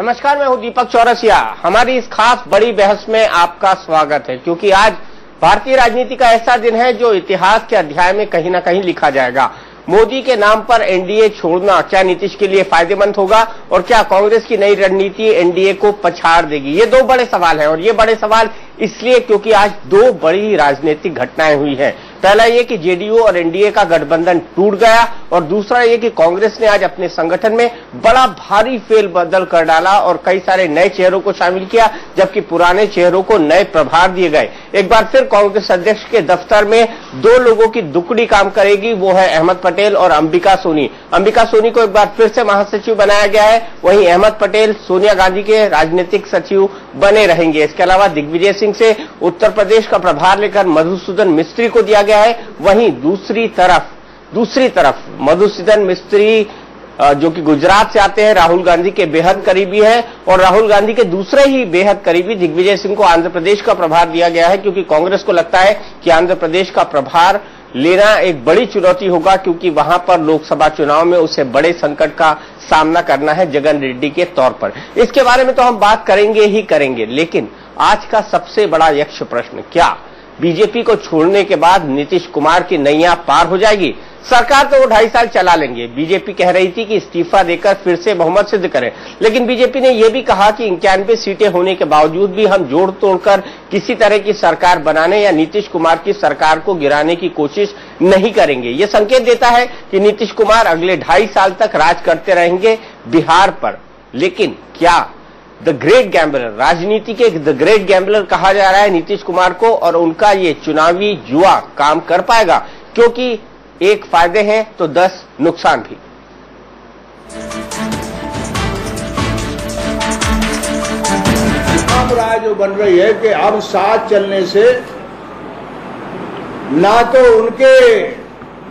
नमस्कार, मैं हूं दीपक चौरसिया। हमारी इस खास बड़ी बहस में आपका स्वागत है, क्योंकि आज भारतीय राजनीति का ऐसा दिन है जो इतिहास के अध्याय में कहीं ना कहीं लिखा जाएगा। मोदी के नाम पर एनडीए छोड़ना क्या नीतीश के लिए फायदेमंद होगा और क्या कांग्रेस की नई रणनीति एनडीए को पछाड़ देगी? ये दो बड़े सवाल हैं, और ये बड़े सवाल इसलिए क्योंकि आज दो बड़ी राजनीतिक घटनाएं हुई हैं। पहला ये कि जेडीयू और एनडीए का गठबंधन टूट गया, और दूसरा ये कि कांग्रेस ने आज अपने संगठन में बड़ा भारी फेरबदल कर डाला और कई सारे नए चेहरों को शामिल किया, जबकि पुराने चेहरों को नए प्रभार दिए गए। एक बार फिर कांग्रेस अध्यक्ष के दफ्तर में दो लोगों की दुकड़ी काम करेगी, वो है अहमद पटेल और अंबिका सोनी। अंबिका सोनी को एक बार फिर से महासचिव बनाया गया है, वहीं अहमद पटेल सोनिया गांधी के राजनीतिक सचिव बने रहेंगे। इसके अलावा दिग्विजय सिंह से उत्तर प्रदेश का प्रभार लेकर मधुसूदन मिस्त्री को दिया गया है। वहीं दूसरी तरफ मधुसूदन मिस्त्री जो कि गुजरात से आते हैं, राहुल गांधी के बेहद करीबी है, और राहुल गांधी के दूसरे ही बेहद करीबी दिग्विजय सिंह को आंध्र प्रदेश का प्रभार दिया गया है, क्योंकि कांग्रेस को लगता है कि आंध्र प्रदेश का प्रभार लेना एक बड़ी चुनौती होगा, क्योंकि वहां पर लोकसभा चुनाव में उसे बड़े संकट का सामना करना है जगन रेड्डी के तौर पर। इसके बारे में तो हम बात करेंगे ही करेंगे, लेकिन आज का सबसे बड़ा यक्ष प्रश्न, क्या बीजेपी को छोड़ने के बाद नीतीश कुमार की नैया पार हो जाएगी? सरकार तो वो 2.5 साल चला लेंगे। बीजेपी कह रही थी कि इस्तीफा देकर फिर से बहुमत सिद्ध करें, लेकिन बीजेपी ने यह भी कहा कि 91 सीटें होने के बावजूद भी हम जोड़ तोड़कर किसी तरह की सरकार बनाने या नीतीश कुमार की सरकार को गिराने की कोशिश नहीं करेंगे। ये संकेत देता है कि नीतीश कुमार अगले 2.5 साल तक राज करते रहेंगे बिहार पर। लेकिन क्या द ग्रेट गैम्बलर, राजनीति के द ग्रेट गैम्बलर कहा जा रहा है नीतीश कुमार को, और उनका ये चुनावी जुआ काम कर पाएगा? क्योंकि एक फायदे हैं तो 10 नुकसान भी। राय जो बन रही है कि अब साथ चलने से ना तो उनके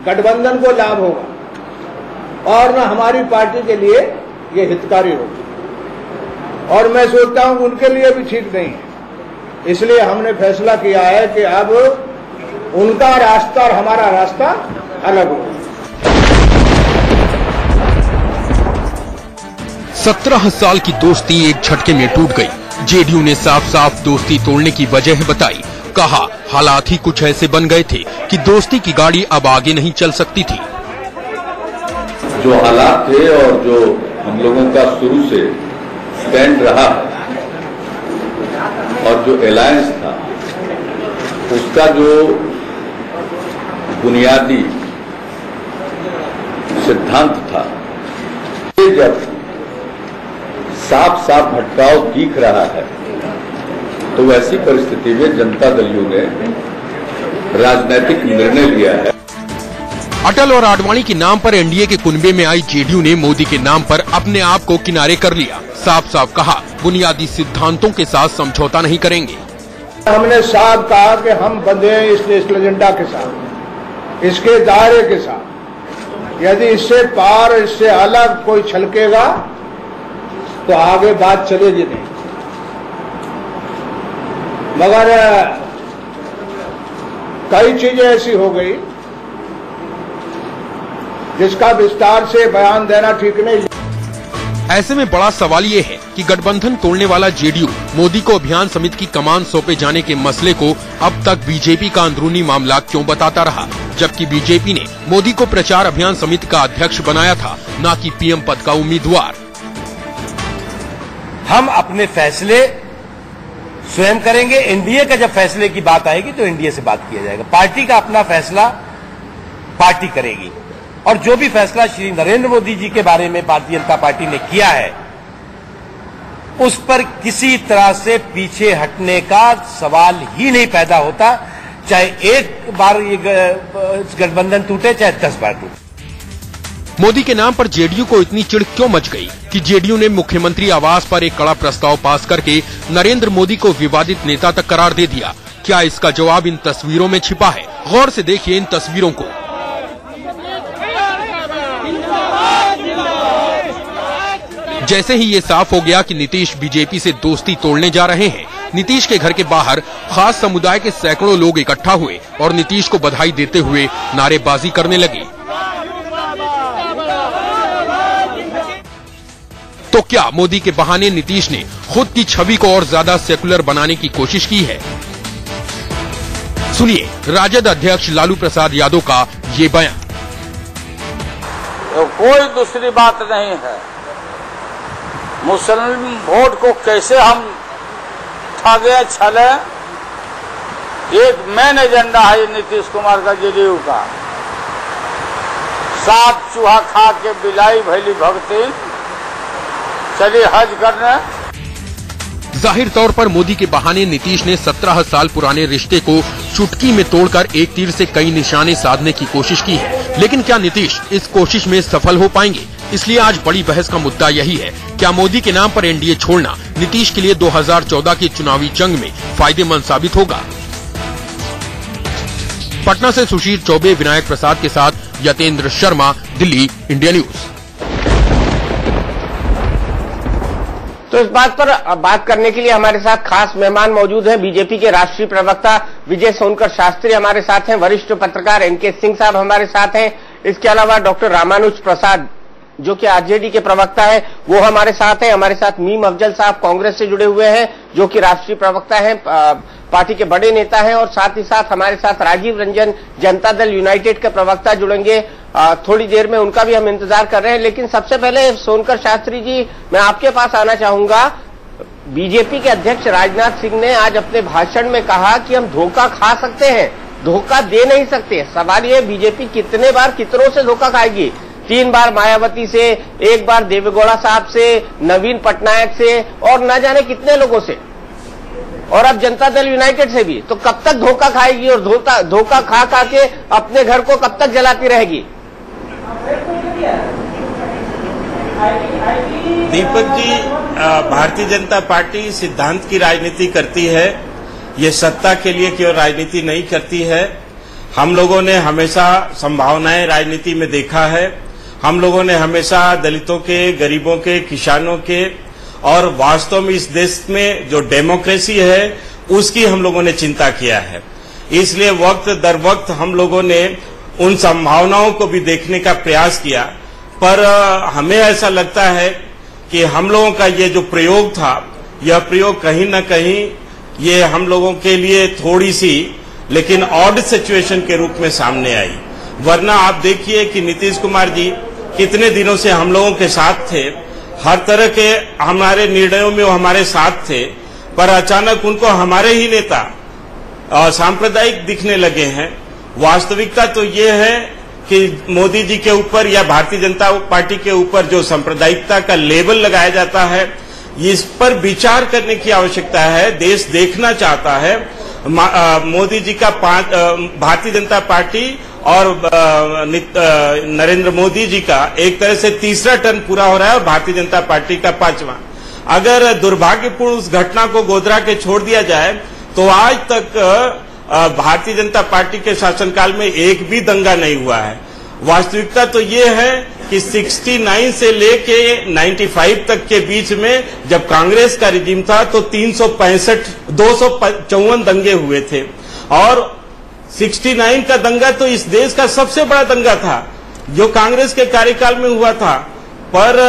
गठबंधन को लाभ होगा और ना हमारी पार्टी के लिए ये हितकारी होगा, और मैं सोचता हूं उनके लिए भी ठीक नहीं है। इसलिए हमने फैसला किया है कि अब उनका रास्ता और हमारा रास्ता अलग हो। 17 साल की दोस्ती एक झटके में टूट गई। जेडीयू ने साफ साफ दोस्ती तोड़ने की वजह बताई। कहा हालात ही कुछ ऐसे बन गए थे कि दोस्ती की गाड़ी अब आगे नहीं चल सकती थी। जो हालात थे और जो हम लोगों का शुरू से स्टैंड रहा और जो अलायंस था, उसका जो बुनियादी सिद्धांत था, ये जब साफ साफ भटकाव दिख रहा है, तो वैसी परिस्थिति में जनता दल यू ने राजनीतिक निर्णय लिया है। अटल और आडवाणी के नाम पर एनडीए के कुनबे में आई जेडीयू ने मोदी के नाम पर अपने आप को किनारे कर लिया। साफ साफ कहा बुनियादी सिद्धांतों के साथ समझौता नहीं करेंगे। हमने साफ कहा कि हम बंधे हैं इस नेशनल एजेंडा के साथ, इसके दायरे के साथ। यदि इससे पार, इससे अलग कोई छलकेगा तो आगे बात चलेगी नहीं। मगर कई चीजें ऐसी हो गई जिसका विस्तार से बयान देना ठीक नहीं। ऐसे में बड़ा सवाल ये है कि गठबंधन तोड़ने वाला जेडीयू मोदी को अभियान समिति की कमान सौंपे जाने के मसले को अब तक बीजेपी का अंदरूनी मामला क्यों बताता रहा, जबकि बीजेपी ने मोदी को प्रचार अभियान समिति का अध्यक्ष बनाया था, न कि पीएम पद का उम्मीदवार। हम अपने फैसले स्वयं करेंगे। एनडीए का जब फैसले की बात आएगी तो एनडीए से बात किया जाएगा। पार्टी का अपना फैसला पार्टी करेगी, और जो भी फैसला श्री नरेंद्र मोदी जी के बारे में भारतीय जनता पार्टी ने किया है, उस पर किसी तरह से पीछे हटने का सवाल ही नहीं पैदा होता, चाहे एक बार ये गठबंधन टूटे, चाहे 10 बार टूटे। मोदी के नाम पर जेडीयू को इतनी चिढ़ क्यों मच गई कि जेडीयू ने मुख्यमंत्री आवास पर एक कड़ा प्रस्ताव पास करके नरेंद्र मोदी को विवादित नेता तक करार दे दिया? क्या इसका जवाब इन तस्वीरों में छिपा है? गौर से देखिए इन तस्वीरों को। जैसे ही ये साफ हो गया कि नीतीश बीजेपी से दोस्ती तोड़ने जा रहे हैं, नीतीश के घर के बाहर खास समुदाय के सैकड़ों लोग इकट्ठा हुए और नीतीश को बधाई देते हुए नारेबाजी करने लगे। तो क्या मोदी के बहाने नीतीश ने खुद की छवि को और ज्यादा सेकुलर बनाने की कोशिश की है? सुनिए राजद अध्यक्ष लालू प्रसाद यादव का ये बयान। तो कोई दूसरी बात नहीं है। मुस्लिम वोट को कैसे हम ठगे छले, एक मेन एजेंडा है नीतीश कुमार का, जेडीयू का। सात चूहा खा के बिलाई भैली भक्ति, चलिए हज करने। जाहिर तौर पर मोदी के बहाने नीतीश ने 17 साल पुराने रिश्ते को चुटकी में तोड़कर एक तीर से कई निशाने साधने की कोशिश की है। लेकिन क्या नीतीश इस कोशिश में सफल हो पाएंगे? इसलिए आज बड़ी बहस का मुद्दा यही है, क्या मोदी के नाम पर एनडीए छोड़ना नीतीश के लिए 2014 की चुनावी जंग में फायदेमंद साबित होगा? पटना से सुशील चौबे, विनायक प्रसाद के साथ यतेंद्र शर्मा, दिल्ली, इंडिया न्यूज। तो इस बात पर बात करने के लिए हमारे साथ खास मेहमान मौजूद हैं। बीजेपी के राष्ट्रीय प्रवक्ता विजय सोनकर शास्त्री हमारे साथ हैं, वरिष्ठ पत्रकार एनके सिंह साहब हमारे साथ हैं। इसके अलावा डॉक्टर रामानुज प्रसाद जो कि आरजेडी के प्रवक्ता है वो हमारे साथ हैं। हमारे साथ मीम अफजल साहब कांग्रेस से जुड़े हुए हैं जो कि राष्ट्रीय प्रवक्ता हैं, पार्टी के बड़े नेता हैं। और साथ ही साथ हमारे साथ राजीव रंजन जनता दल यूनाइटेड के प्रवक्ता जुड़ेंगे, थोड़ी देर में उनका भी हम इंतजार कर रहे हैं। लेकिन सबसे पहले सोनकर शास्त्री जी, मैं आपके पास आना चाहूंगा। बीजेपी के अध्यक्ष राजनाथ सिंह ने आज अपने भाषण में कहा कि हम धोखा खा सकते हैं, धोखा दे नहीं सकते। सवाल ये, बीजेपी कितने बार कितनों से धोखा खाएगी? 3 बार मायावती से, 1 बार देवेगौड़ा साहब से, नवीन पटनायक से और न जाने कितने लोगों से, और अब जनता दल यूनाइटेड से भी। तो कब तक धोखा खाएगी और धोखा खा खा के अपने घर को कब तक जलाती रहेगी? दीपक जी, भारतीय जनता पार्टी सिद्धांत की राजनीति करती है, ये सत्ता के लिए केवल राजनीति नहीं करती है। हम लोगों ने हमेशा संभावनाएं राजनीति में देखा है। हम लोगों ने हमेशा दलितों के, गरीबों के, किसानों के और वास्तव में इस देश में जो डेमोक्रेसी है उसकी हम लोगों ने चिंता किया है। इसलिए वक्त दर वक्त हम लोगों ने उन संभावनाओं को भी देखने का प्रयास किया, पर हमें ऐसा लगता है कि हम लोगों का ये जो प्रयोग था, यह प्रयोग कहीं न कहीं ये हम लोगों के लिए थोड़ी सी लेकिन ऑड सिचुएशन के रूप में सामने आई। वरना आप देखिए कि नीतीश कुमार जी कितने दिनों से हम लोगों के साथ थे, हर तरह के हमारे निर्णयों में वो हमारे साथ थे, पर अचानक उनको हमारे ही नेता सांप्रदायिक दिखने लगे हैं। वास्तविकता तो ये है कि मोदी जी के ऊपर या भारतीय जनता पार्टी के ऊपर जो सांप्रदायिकता का लेबल लगाया जाता है, इस पर विचार करने की आवश्यकता है। देश देखना चाहता है मोदी जी का भारतीय जनता पार्टी और नरेंद्र मोदी जी का एक तरह से तीसरा टर्म पूरा हो रहा है और भारतीय जनता पार्टी का 5वां। अगर दुर्भाग्यपूर्ण उस घटना को गोधरा के छोड़ दिया जाए तो आज तक भारतीय जनता पार्टी के शासनकाल में एक भी दंगा नहीं हुआ है। वास्तविकता तो ये है कि 69 से लेके 95 तक के बीच में जब कांग्रेस का रिजीम था तो 254 दंगे हुए थे और 69 का दंगा तो इस देश का सबसे बड़ा दंगा था जो कांग्रेस के कार्यकाल में हुआ था। पर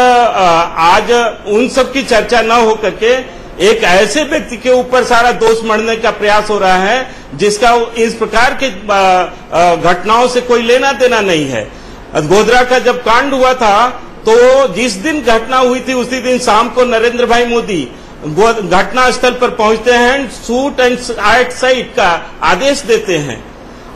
आज उन सब की चर्चा न होकर के एक ऐसे व्यक्ति के ऊपर सारा दोष मढ़ने का प्रयास हो रहा है जिसका इस प्रकार के घटनाओं से कोई लेना देना नहीं है। गोधरा का जब कांड हुआ था तो जिस दिन घटना हुई थी उसी दिन शाम को नरेंद्र भाई मोदी घटना स्थल पर पहुंचते हैं, शूट एंड एट साइट का आदेश देते हैं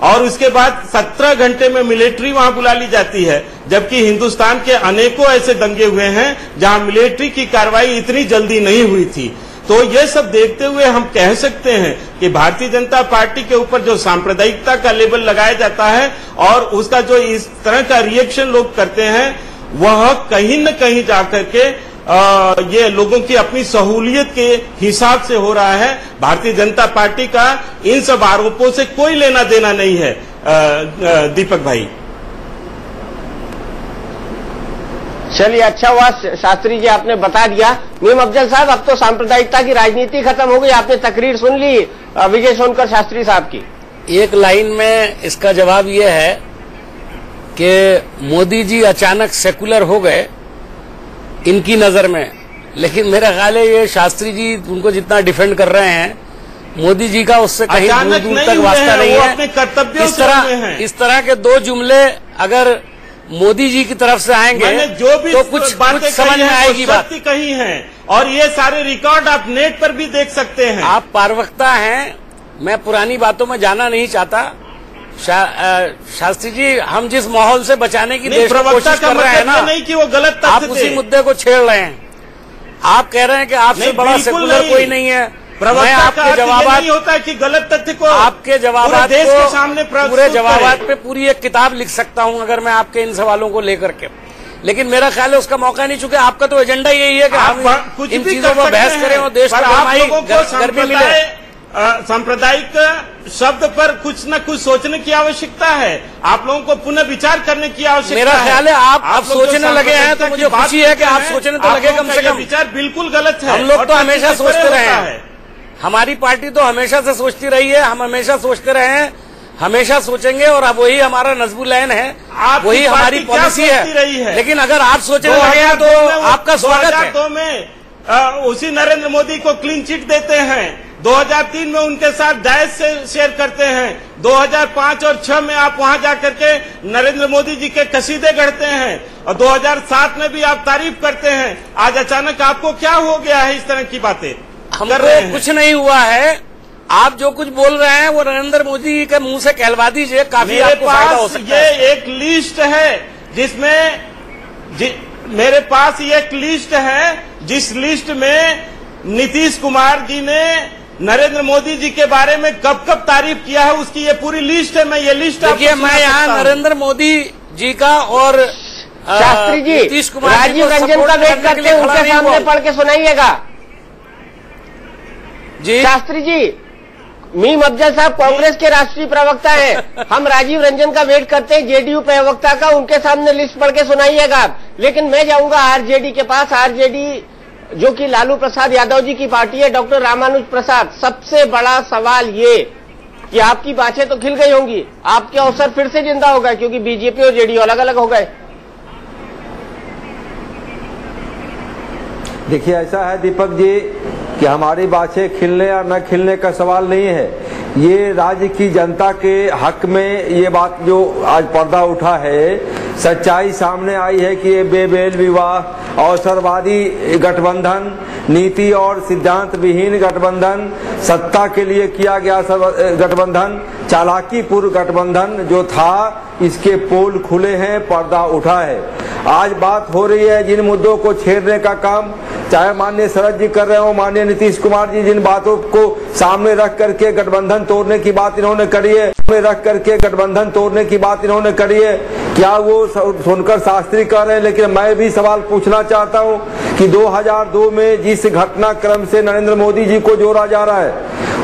और उसके बाद 17 घंटे में मिलिट्री वहां बुला ली जाती है, जबकि हिंदुस्तान के अनेकों ऐसे दंगे हुए हैं जहां मिलिट्री की कार्रवाई इतनी जल्दी नहीं हुई थी। तो ये सब देखते हुए हम कह सकते हैं कि भारतीय जनता पार्टी के ऊपर जो सांप्रदायिकता का लेबल लगाया जाता है और उसका जो इस तरह का रिएक्शन लोग करते हैं वह कहीं न कहीं जाकर के ये लोगों की अपनी सहूलियत के हिसाब से हो रहा है। भारतीय जनता पार्टी का इन सब आरोपों से कोई लेना देना नहीं है। दीपक भाई, चलिए अच्छा हुआ शास्त्री जी आपने बता दिया। मीम अफजल साहब, अब तो सांप्रदायिकता की राजनीति खत्म हो गई, आपने तकरीर सुन ली विजय सोनकर शास्त्री साहब की। एक लाइन में इसका जवाब यह है कि मोदी जी अचानक सेकुलर हो गए इनकी नजर में लेकिन मेरा ख्याल है ये शास्त्री जी उनको जितना डिफेंड कर रहे हैं, मोदी जी का उससे कहीं दूर दूर तक वास्ता नहीं है। अपने कर्तव्यों इस तरह के दो जुमले अगर मोदी जी की तरफ से आएंगे जो भी तो कुछ समझ में आएगी बात कही है, और ये सारे रिकॉर्ड आप नेट पर भी देख सकते हैं। आप प्रवक्ता हैं, मैं पुरानी बातों में जाना नहीं चाहता। शास्त्री जी, हम जिस माहौल से बचाने की देश में कोशिश कर रहे हैं ना, नहीं कि वो गलत आप उसी मुद्दे को छेड़ रहे हैं। आप कह रहे हैं कि आपसे बड़ा सेकुलर कोई नहीं है। मैं आपके जवाब नहीं होता है कि गलत तथ्य को आपके जवाब देश के सामने पूरे जवाब पे पूरी एक किताब लिख सकता हूं अगर मैं आपके इन सवालों को लेकर के, लेकिन मेरा ख्याल है उसका मौका नहीं, चूंकि आपका तो एजेंडा यही है कि हम इन चीजों पर बहस करें और देश को गर्मी मिले। सांप्रदायिक शब्द पर कुछ न कुछ सोचने की आवश्यकता है, आप लोगों को पुनः विचार करने की आवश्यकता है। मेरा ख्याल है आप सोचने लगे हैं तो मुझे खुशी है कि आप सोचने तो लगे कम से कम। विचार बिल्कुल गलत है। हम लोग तो हमेशा सोचते रहे हैं, हमारी पार्टी तो हमेशा से सोचती रही है, हम हमेशा सोचते रहे हैं, हमेशा सोचेंगे, और अब वही हमारा नजबुल ऐन है, वही हमारी पॉलिसी है। लेकिन अगर आप सोचने लगे हैं तो आपका स्वागत है। 2002 में उसी नरेंद्र मोदी को क्लीन चिट देते हैं, 2003 में उनके साथ डायस से शेयर करते हैं, 2005 और 2006 में आप वहां जाकर के नरेंद्र मोदी जी के कसीदे गढ़ते हैं, और 2007 में भी आप तारीफ करते हैं। आज अचानक आपको क्या हो गया है इस तरह की बातें कर रहे हैं? कुछ नहीं हुआ है, आप जो कुछ बोल रहे हैं वो नरेंद्र मोदी के मुंह से कहलवा दीजिए, काफी आपको फायदा हो सकता है। ये एक लिस्ट है जिसमें मेरे पास ये एक लिस्ट है जिस लिस्ट में नीतीश कुमार जी ने नरेंद्र मोदी जी के बारे में कब कब तारीफ किया है, उसकी ये पूरी लिस्ट है। मैं ये लिस्ट देखिए, मैं यहाँ नरेंद्र मोदी जी का और शास्त्री जी नीतीश कुमार राजीव रंजन का वेट करते हैं, उनके सामने पढ़ के सुनाइएगा। जी शास्त्री जी, मीम अफजल साहब कांग्रेस के राष्ट्रीय प्रवक्ता हैं, हम राजीव रंजन का वेट करते हैं जेडीयू प्रवक्ता का, उनके सामने लिस्ट पढ़ के सुनाइएगा आप। लेकिन मैं जाऊंगा आरजेडी के पास। आरजेडी जो कि लालू प्रसाद यादव जी की पार्टी है, डॉक्टर रामानुज प्रसाद, सबसे बड़ा सवाल ये कि आपकी बातें तो खिल गई होंगी, आपके अवसर फिर से जिंदा हो गए क्योंकि बीजेपी और जेडीयू अलग अलग हो गए। देखिए, ऐसा है दीपक जी कि हमारी बातें खिलने और न खिलने का सवाल नहीं है। ये राज्य की जनता के हक में ये बात जो आज पर्दा उठा है, सच्चाई सामने आई है कि ये बेमेल विवाह, अवसरवादी गठबंधन, नीति और सिद्धांत विहीन गठबंधन, सत्ता के लिए किया गया गठबंधन, चालाकीपूर्ण गठबंधन जो था, इसके पोल खुले हैं, पर्दा उठा है। आज बात हो रही है जिन मुद्दों को छेड़ने का काम चाहे माननीय शरद जी कर रहे हो, माननीय नीतीश कुमार जी जिन बातों को सामने रख करके गठबंधन तोड़ने की बात इन्होंने करी है, गठबंधन तोड़ने की बात इन्होंने करी है, क्या वो सुनकर शास्त्री कह रहे हैं? लेकिन मैं भी सवाल पूछना चाहता हूं कि 2002 में जिस घटनाक्रम से नरेंद्र मोदी जी को जोड़ा जा रहा है,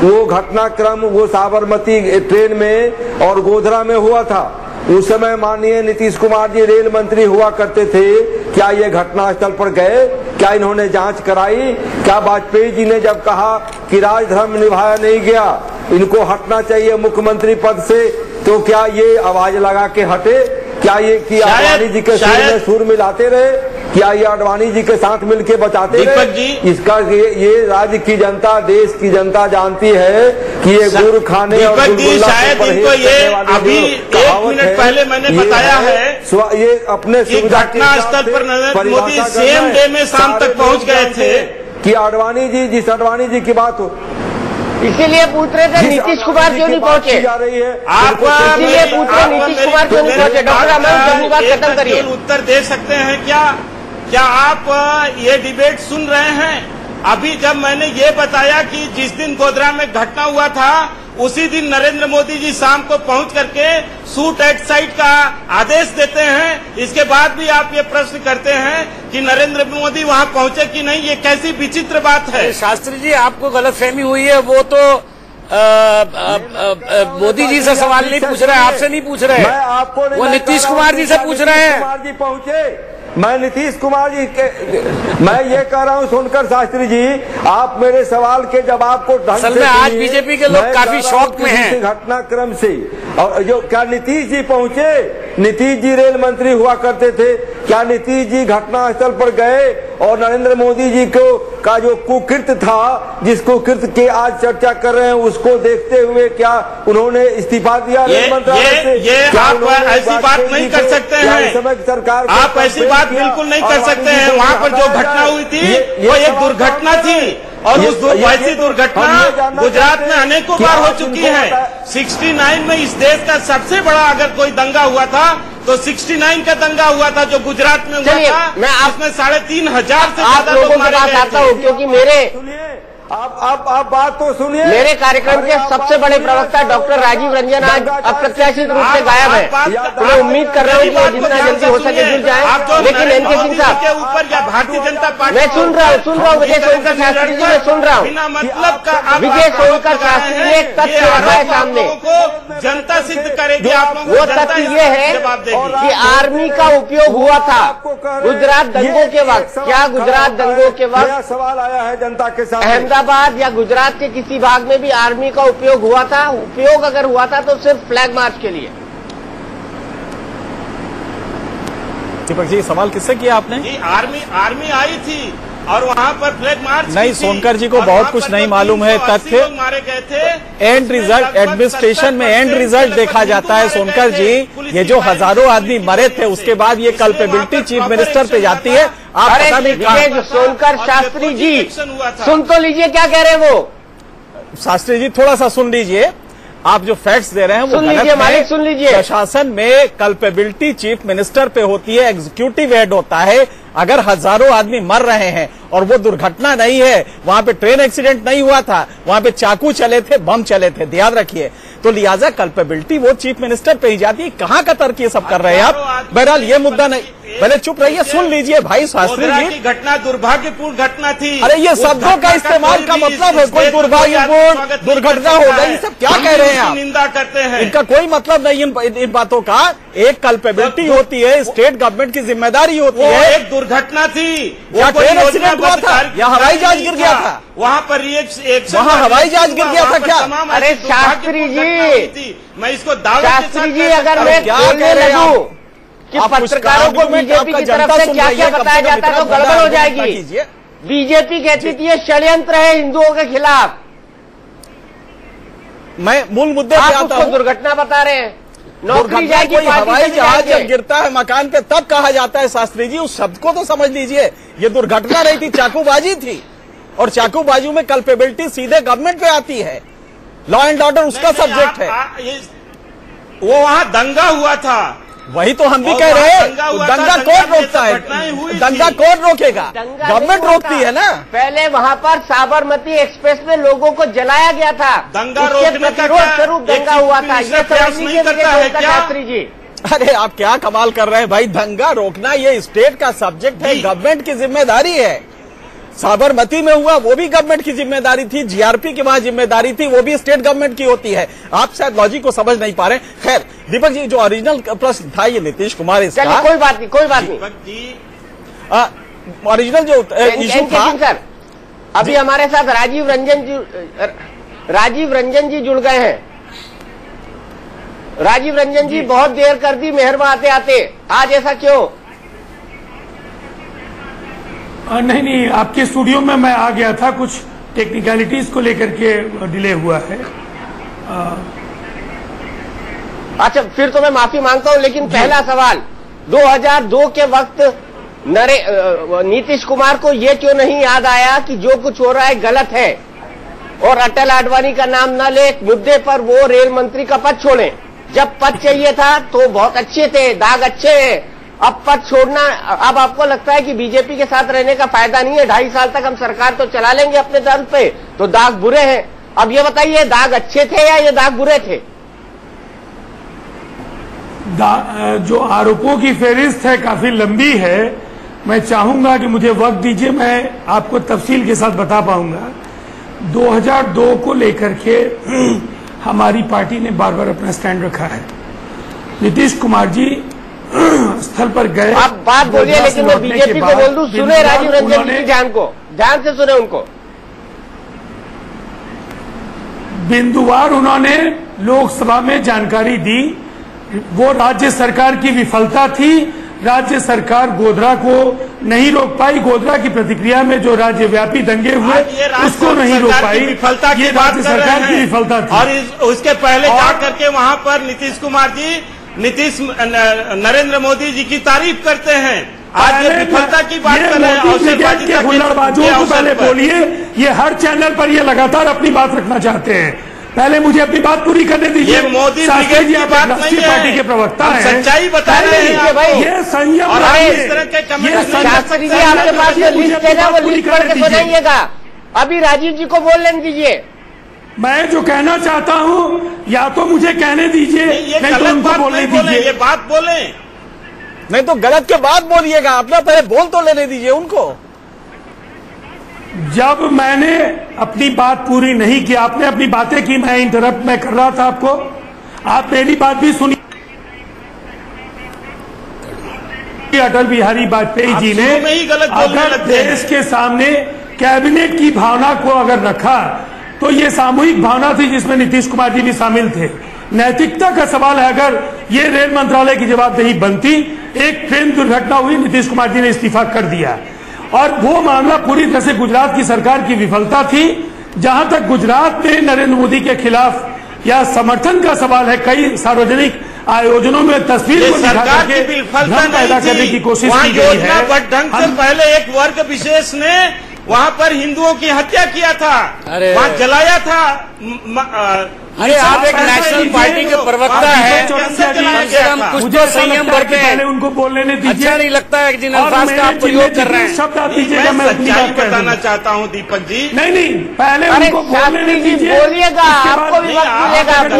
वो घटनाक्रम वो साबरमती ट्रेन में और गोधरा में हुआ था। उस समय माननीय नीतीश कुमार जी रेल मंत्री हुआ करते थे। क्या ये घटनास्थल पर गए? क्या इन्होंने जांच कराई? क्या वाजपेयी जी ने जब कहा कि राजधर्म निभाया नहीं गया, इनको हटना चाहिए मुख्यमंत्री पद से, तो क्या ये आवाज लगा के हटे? क्या ये कि आडवाणी जी के सुर में सुर मिलाते रहे? क्या ये आडवाणी जी के साथ मिलके बचाते रहे? इसका ये राज्य की जनता, देश की जनता जानती है कि ये गुड़ खाने और शायद इनको ये अभी 1 मिनट पहले मैंने बताया है ये अपने घटना स्थल पर नरेंद्र मोदी सेम डे में शाम तक पहुंच गए थे कि आडवाणी जी, जिस आडवाणी जी की बात हो, इसीलिए पूछ रहे थे नीतीश कुमार क्यों नहीं पहुंचे जा रही है। आप इसीलिए पूछ रहे नीतीश कुमार क्यों नहीं पहुंचे? डॉक्टर रामानुज बात खत्म करिए। उत्तर दे सकते हैं क्या आप ये डिबेट सुन रहे हैं? अभी जब मैंने ये बताया कि जिस दिन गोधरा में घटना हुआ था, उसी दिन नरेंद्र मोदी जी शाम को पहुंच करके शूट एट साइट का आदेश देते हैं। इसके बाद भी आप ये प्रश्न करते हैं कि नरेंद्र मोदी वहां पहुंचे कि नहीं। ये कैसी विचित्र बात है। शास्त्री जी, आपको गलतफहमी हुई है। वो तो मोदी जी से सवाल नहीं पूछ रहे, आपसे नहीं पूछ रहे, वो नीतीश कुमार जी से पूछ रहे हैं। कुमार जी पहुंचे, मैं नीतीश कुमार जी के मैं ये कह रहा हूँ सुनकर शास्त्री जी, आप मेरे सवाल के जवाब को ढंग से आज बीजेपी के लोग काफी शौक में हैं। घटनाक्रम से और जो क्या नीतीश जी पहुंचे? नीतीश जी रेल मंत्री हुआ करते थे, क्या नीतीश जी घटनास्थल पर गए और नरेंद्र मोदी जी को का जो कुकृत्य था, जिस कुकृत्य की आज चर्चा कर रहे हैं, उसको देखते हुए क्या उन्होंने इस्तीफा दिया रेल मंत्रालय से? ये आप ऐसी बात नहीं कर सकते हैं, सरकार आप ऐसी बात बिल्कुल नहीं कर सकते हैं। वहाँ पर जो घटना हुई थी वो एक दुर्घटना थी, और उस वैसी दुर्घटना गुजरात में अनेकों बार हो चुकी है। 69 में इस देश का सबसे बड़ा अगर कोई दंगा हुआ था तो 69 का दंगा हुआ था जो गुजरात में हुआ था। मैं आपने 3,500 से ज्यादा लोग मारे गए थे। आता हूँ क्योंकि मेरे आप बात तो सुनिए। मेरे कार्यक्रम के सबसे बड़े प्रवक्ता डॉक्टर राजीव रंजन आज अप्रत्याशित रूप से गायब है। तो मैं उम्मीद कर रहा हूँ कि जितना जल्दी हो सके जुड़ जाए। लेकिन एनके सिंह साहब के ऊपर या भारतीय जनता पार्टी, मैं सुन रहा हूँ विजय सोनकर शास्त्री जी, मैं सुन रहा हूँ बिना मतलब का विजय सोनकर शास्त्री ने एक तथ्य रखा है सामने, जनता सिद्ध करेगी। आप लोगों वो तथ्य ये है कि आर्मी का उपयोग हुआ था गुजरात दंगों के वक्त। क्या गुजरात दंगों के वक्त सवाल आया है जनता के सामने, अहमदाबाद या गुजरात के किसी भाग में भी आर्मी का उपयोग हुआ था? उपयोग अगर हुआ था तो सिर्फ फ्लैग मार्च के लिए। दीपक जी, सवाल किससे किया आपने? जी, आर्मी आई थी और वहाँ पर फ्लैग मार्च नहीं, सोनकर जी को बहुत कुछ नहीं मालूम है। तथ्य मारे गए थे। एंड रिजल्ट, एडमिनिस्ट्रेशन में एंड रिजल्ट देखा जाता है सोनकर जी। ये जो हजारों आदमी मरे थे उसके बाद ये कल्पेबिलिटी चीफ मिनिस्टर पे जाती है। आप पता नहीं विजय सोनकर शास्त्री जी सुन तो लीजिए क्या कह रहे हैं वो। शास्त्री जी थोड़ा सा सुन लीजिए, आप जो फैक्ट्स दे रहे हैं वो सुन लीजिए मालिक, सुन लीजिए। प्रशासन में कल्पेबिलिटी चीफ मिनिस्टर पे होती है, एग्जीक्यूटिव हेड होता है। अगर हजारों आदमी मर रहे हैं और वो दुर्घटना नहीं है, वहां पे ट्रेन एक्सीडेंट नहीं हुआ था, वहां पे चाकू चले थे, बम चले थे, ध्यान रखिए। तो लिहाजा कल्पेबिलिटी वो चीफ मिनिस्टर पे ही जाती है। कहाँ का तर्क ये सब कर रहे हैं आप? बहरहाल ये मुद्दा नहीं, पहले चुप रहिए, सुन लीजिए भाई शास्त्री जी। घटना दुर्भाग्यपूर्ण घटना थी। अरे ये शब्दों का इस्तेमाल का मतलब है कोई दुर्भाग्यपूर्ण दुर्घटना हो गई, सब क्या कह रहे हैं आप? निंदा करते हैं, इनका कोई मतलब नहीं इन बातों का। एक कल्पेबिलिटी होती है, स्टेट गवर्नमेंट की जिम्मेदारी होती है। एक दुर्घटना थी, क्या ट्रेन एक्सीडेंट हुआ था या हवाई जहाज गिर गया था? वहाँ पर वहाँ हवाई जहाज गिर गया था क्या? अरे शास्त्री जी, मैं इसको दावे शास्त्री जी, अगर मैं बोलने लगूं कि पत्रकारों को बीजेपी की तरफ से क्या क्या बताया जाता है तो गड़बड़ हो जाएगी। बीजेपी कहती थी ये षड्यंत्र है हिंदुओं के खिलाफ। मैं मूल मुद्दे पे आता हूं। आप उसको दुर्घटना बता रहे हैं। नौकरी जाएगी, कोई हवाई जहाज जब गिरता है मकान पे तब कहा जाता है शास्त्री जी, उस शब्द को तो समझ लीजिए। ये दुर्घटना नहीं थी, चाकूबाजी थी, और चाकूबाजी में कल्पेबिलिटी सीधे गवर्नमेंट पे आती है। लॉ एंड ऑर्डर उसका सब्जेक्ट है। वो वहाँ दंगा हुआ था, वही तो हम भी कह रहे हैं। दंगा कौन रोकता है? दंगा कौन रोकेगा? गवर्नमेंट रोकती है ना। पहले वहाँ पर साबरमती एक्सप्रेस में लोगों को जलाया गया था, दंगा उसके प्रतिरोध स्वरूप दंगा हुआ था। ये समझ लीजिए शास्त्री जी। अरे आप क्या कमाल कर रहे हैं भाई, दंगा रोकना ये स्टेट का सब्जेक्ट है, गवर्नमेंट की जिम्मेदारी है। साबरमती में हुआ वो भी गवर्नमेंट की जिम्मेदारी थी, जीआरपी की वहां जिम्मेदारी थी, वो भी स्टेट गवर्नमेंट की होती है। आप शायद लॉजिक को समझ नहीं पा रहे। खैर दीपक जी, जो ओरिजिनल प्रश्न था ये नीतीश कुमार इसका, कोई बात नहीं, कोई बात नहीं। ओरिजिनल जो इशू था सर, अभी हमारे साथ राजीव रंजन जी जुड़ गए हैं। राजीव रंजन जी, बहुत देर कर दी मेहरबान आते आते, आज ऐसा क्यों? नहीं, आपके स्टूडियो में मैं आ गया था, कुछ टेक्निकलिटीज को लेकर के डिले हुआ है। अच्छा, फिर तो मैं माफी मांगता हूं, लेकिन पहला सवाल, 2002 के वक्त नीतीश कुमार को ये क्यों नहीं याद आया कि जो कुछ हो रहा है गलत है, और अटल आडवाणी का नाम न ले मुद्दे पर वो रेल मंत्री का पद छोड़े? जब पद चाहिए था तो बहुत अच्छे थे, दाग अच्छे हैं, अब पद छोड़ना, अब आपको लगता है कि बीजेपी के साथ रहने का फायदा नहीं है, 2.5 साल तक हम सरकार तो चला लेंगे अपने दम पे, तो दाग बुरे हैं। अब ये बताइए, दाग अच्छे थे या ये दाग बुरे थे? जो आरोपों की फेहरिस्त है काफी लंबी है, मैं चाहूंगा कि मुझे वक्त दीजिए, मैं आपको तफसील के साथ बता पाऊंगा। 2002 को लेकर के हमारी पार्टी ने बार बार अपना स्टैंड रखा है। नीतीश कुमार जी स्थल पर गए, आप बात बोलिए, लेकिन मैं बीजेपी को बोल दूं, सुने राजीव रंजन जी ध्यान से सुने उनको। बिंदुवार उन्होंने लोकसभा में जानकारी दी, वो राज्य सरकार की विफलता थी। राज्य सरकार गोधरा को नहीं रोक पाई। गोधरा की प्रतिक्रिया में जो राज्यव्यापी दंगे हुए उसको नहीं रोक पाई। विफलता की बात राज्य सरकार की विफलता थी। और उसके पहले जाकर के वहां पर नीतीश कुमार जी नरेंद्र मोदी जी की तारीफ करते हैं। आज ये विफलता की बात कर रहे हैं। हुल्लड़बाजों को पहले बोलिए, ये हर चैनल पर ये लगातार अपनी बात रखना चाहते हैं। पहले मुझे अपनी बात पूरी करने दीजिए। ये मोदी ब्रिगेड की बात नहीं है, पार्टी के प्रवक्ता हैं, सच्चाई बता रहे हैं भाई। ये संयम और इस तरह के शास्त्री जी आपके पास जो लिस्ट है ना, वो लिस्ट पढ़ के सुनाइएगा। अभी राजीव जी को बोलने दीजिए। मैं जो कहना चाहता हूँ या तो मुझे कहने दीजिए, नहीं तो उनको बोलने दीजिए। ये बात बोले, नहीं तो गलत के बाद बोलिएगा। अपना पहले बोल तो लेने दीजिए उनको। जब मैंने अपनी बात पूरी नहीं की, आपने अपनी बातें की, मैं इंटरप्ट में कर रहा था आपको, आप मेरी बात भी सुनी। अटल बिहारी वाजपेयी जी ने अगर देश के सामने कैबिनेट की भावना को अगर रखा तो ये सामूहिक भावना थी जिसमें नीतीश कुमार जी भी शामिल थे। नैतिकता का सवाल है, अगर ये रेल मंत्रालय की जवाबदेही बनती, एक ट्रेन दुर्घटना हुई, नीतीश कुमार जी ने इस्तीफा कर दिया और वो मामला पूरी तरह से गुजरात की सरकार की विफलता थी। जहां तक गुजरात में नरेंद्र मोदी के खिलाफ या समर्थन का सवाल है, कई सार्वजनिक आयोजनों में तस्वीर को दिखा करके भ्रम पैदा करने की कोशिश की गई है। ढंग से पहले एक वर्ग विशेष ने वहां पर हिंदुओं की हत्या किया था, वहां जलाया था। अरे आप एक नेशनल पार्टी के प्रवक्ता हैं, कुछ तो संयम बरतें। पहले उनको बोलने दीजिए। अच्छा नहीं लगता है जिन अल्फाज का आप प्रयोग कर रहे हैं। शब्द आप दीजिएगा, मैं अपनी बात बताना चाहता हूं दीपक जी। नहीं, पहले उनको बोलने दीजिए, बोलिएगा, आपको भी वक्त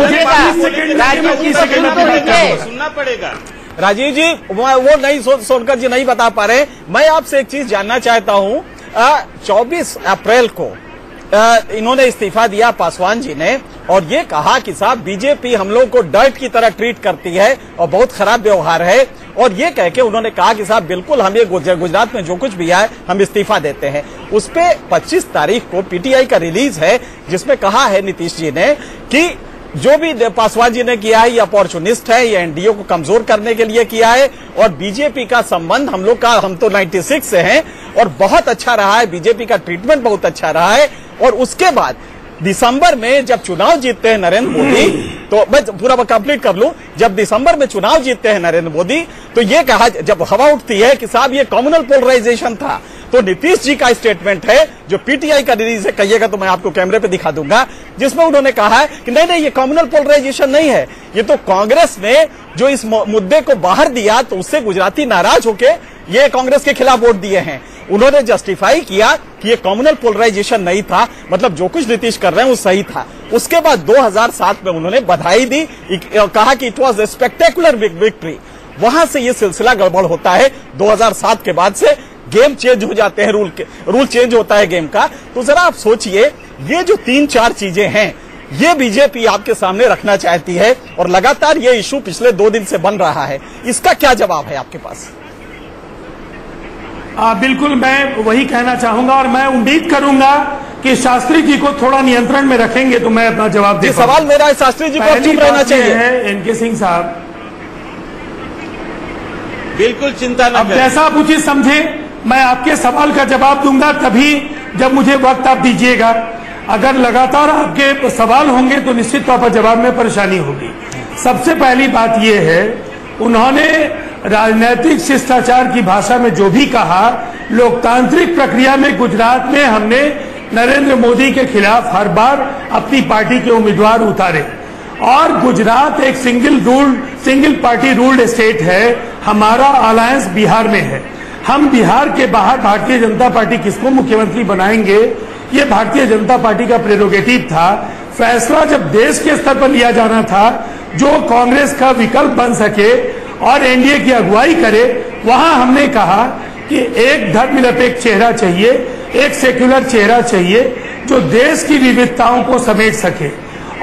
मिलेगा। सुनना पड़ेगा। राजीव जी वो नहीं सोनकर जी नहीं बता पा रहे। मैं आपसे एक चीज जानना चाहता हूँ। 24 अप्रैल को इन्होंने इस्तीफा दिया पासवान जी ने, और ये कहा कि साहब बीजेपी हम लोग को डर्ट की तरह ट्रीट करती है और बहुत खराब व्यवहार है। और ये कह के उन्होंने कहा कि साहब बिल्कुल हम ये गुजरात में जो कुछ भी आए हम इस्तीफा देते हैं। उस पे 25 तारीख को पीटीआई का रिलीज है जिसमें कहा है नीतीश जी ने कि जो भी पासवान जी ने किया है ये अपॉर्चुनिस्ट है, ये एनडीए को कमजोर करने के लिए किया है। और बीजेपी का संबंध हम लोग का, हम तो 96 से हैं और बहुत अच्छा रहा है, बीजेपी का ट्रीटमेंट बहुत अच्छा रहा है। और उसके बाद दिसंबर में जब चुनाव जीतते हैं नरेंद्र मोदी, तो मैं पूरा कंप्लीट कर लूं, जब दिसंबर में चुनाव जीतते हैं नरेंद्र मोदी तो ये कहा, जब हवा उठती है कि साहब ये कम्युनल पोलराइजेशन था, तो नीतीश जी का स्टेटमेंट है जो पीटीआई का रिलीज है, कहिएगा तो मैं आपको कैमरे पे दिखा दूंगा, जिसमें उन्होंने कहा है कि नहीं ये कम्युनल पोलराइजेशन नहीं है, ये तो कांग्रेस ने जो इस मुद्दे को बाहर दिया तो उससे गुजराती नाराज होके ये कांग्रेस के खिलाफ वोट दिए हैं। उन्होंने जस्टिफाई किया कि ये कम्युनल पोलराइजेशन नहीं था, मतलब जो कुछ नीतीश कर रहे हैं वो सही था। उसके बाद 2007 में उन्होंने बधाई दी, कहा कि it was a spectacular victory. वहां से ये सिलसिला गड़बड़ होता है। 2007 के बाद से गेम चेंज हो जाते हैं, रूल चेंज होता है गेम का। तो जरा आप सोचिए, ये जो 3-4 चीजें हैं ये बीजेपी आपके सामने रखना चाहती है और लगातार ये इशू पिछले 2 दिन से बन रहा है, इसका क्या जवाब है आपके पास? बिल्कुल, मैं वही कहना चाहूंगा और मैं उम्मीद करूंगा कि शास्त्री जी को थोड़ा नियंत्रण में रखेंगे तो मैं अपना जवाब दे पाऊंगा। सवाल मेरा है, शास्त्री जी को चुप रहना चाहिए। एनके सिंह साहब, बिल्कुल चिंता न करें। जैसा आप उचित समझे मैं आपके सवाल का जवाब दूंगा, तभी जब मुझे वक्त आप दीजिएगा। अगर लगातार आपके सवाल होंगे तो निश्चित तौर पर जवाब में परेशानी होगी। सबसे पहली बात यह है, उन्होंने राजनीतिक शिष्टाचार की भाषा में जो भी कहा, लोकतांत्रिक प्रक्रिया में गुजरात में हमने नरेंद्र मोदी के खिलाफ हर बार अपनी पार्टी के उम्मीदवार उतारे और गुजरात एक सिंगल पार्टी रूल्ड स्टेट है। हमारा अलायंस बिहार में है। हम बिहार के बाहर भारतीय जनता पार्टी किसको मुख्यमंत्री बनाएंगे, ये भारतीय जनता पार्टी का प्रेरोगेटिव था। फैसला जब देश के स्तर पर लिया जाना था, जो कांग्रेस का विकल्प बन सके और एनडीए की अगुवाई करे, वहां हमने कहा कि एक धर्मनिरपेक्ष चेहरा चाहिए, एक सेक्युलर चेहरा चाहिए जो देश की विविधताओं को समेट सके।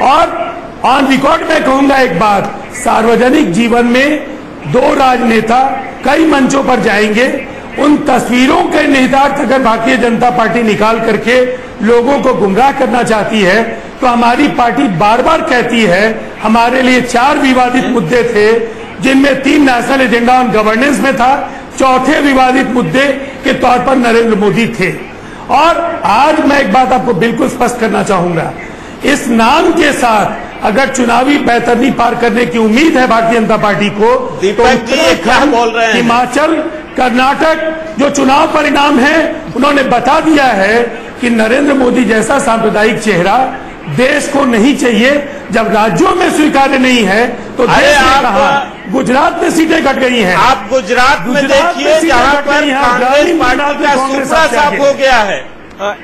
और ऑन रिकॉर्ड मैं कहूंगा एक बात, सार्वजनिक जीवन में 2 राजनेता कई मंचों पर जाएंगे, उन तस्वीरों के निहितार्थ अगर भारतीय जनता पार्टी निकाल करके लोगों को गुमराह करना चाहती है तो हमारी पार्टी बार बार कहती है हमारे लिए 4 विवादित मुद्दे थे, जिनमें 3 नेशनल एजेंडा ऑन गवर्नेंस में था, चौथे विवादित मुद्दे के तौर पर नरेंद्र मोदी थे। और आज मैं एक बात आपको बिल्कुल स्पष्ट करना चाहूंगा, इस नाम के साथ अगर चुनावी बेहतरी पार करने की उम्मीद है भारतीय जनता पार्टी को, तो उत्तराखंड, हिमाचल, कर्नाटक जो चुनाव परिणाम है उन्होंने बता दिया है कि नरेंद्र मोदी जैसा सांप्रदायिक चेहरा देश को नहीं चाहिए। जब राज्यों में स्वीकार्य नहीं है तो देश में कहां? गुजरात में सीटें घट गई हैं। आप गुजरात में देखिए जहां पर कांग्रेस पार्टी का सुपड़ा साफ हो गया है।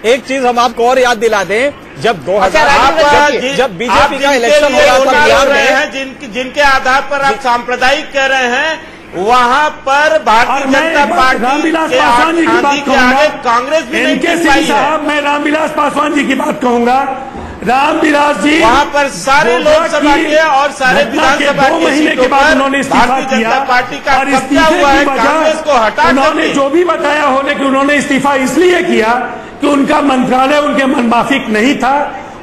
एक चीज हम आपको और याद दिला दें, जब 2000 जब बीजेपी का इलेक्शन हो रहा था बिहार में, जिनके आधार पर आप सांप्रदायिक कह रहे हैं, वहां पर भारतीय जनता पार्टी के आगे कांग्रेस भी नहीं टिक पाई है। मैं रामविलास पासवान जी की बात कहूंगा। रामविलास जी वहां पर सारे लोकसभा के और सारे विधानसभा के सीटों पर भारतीय जनता पार्टी का कब्जा हुआ है। कांग्रेस को हटा उन्होंने जो भी बताया हो, लेकिन उन्होंने इस्तीफा इसलिए किया कि उनका मंत्रालय उनके मनमाफिक नहीं था।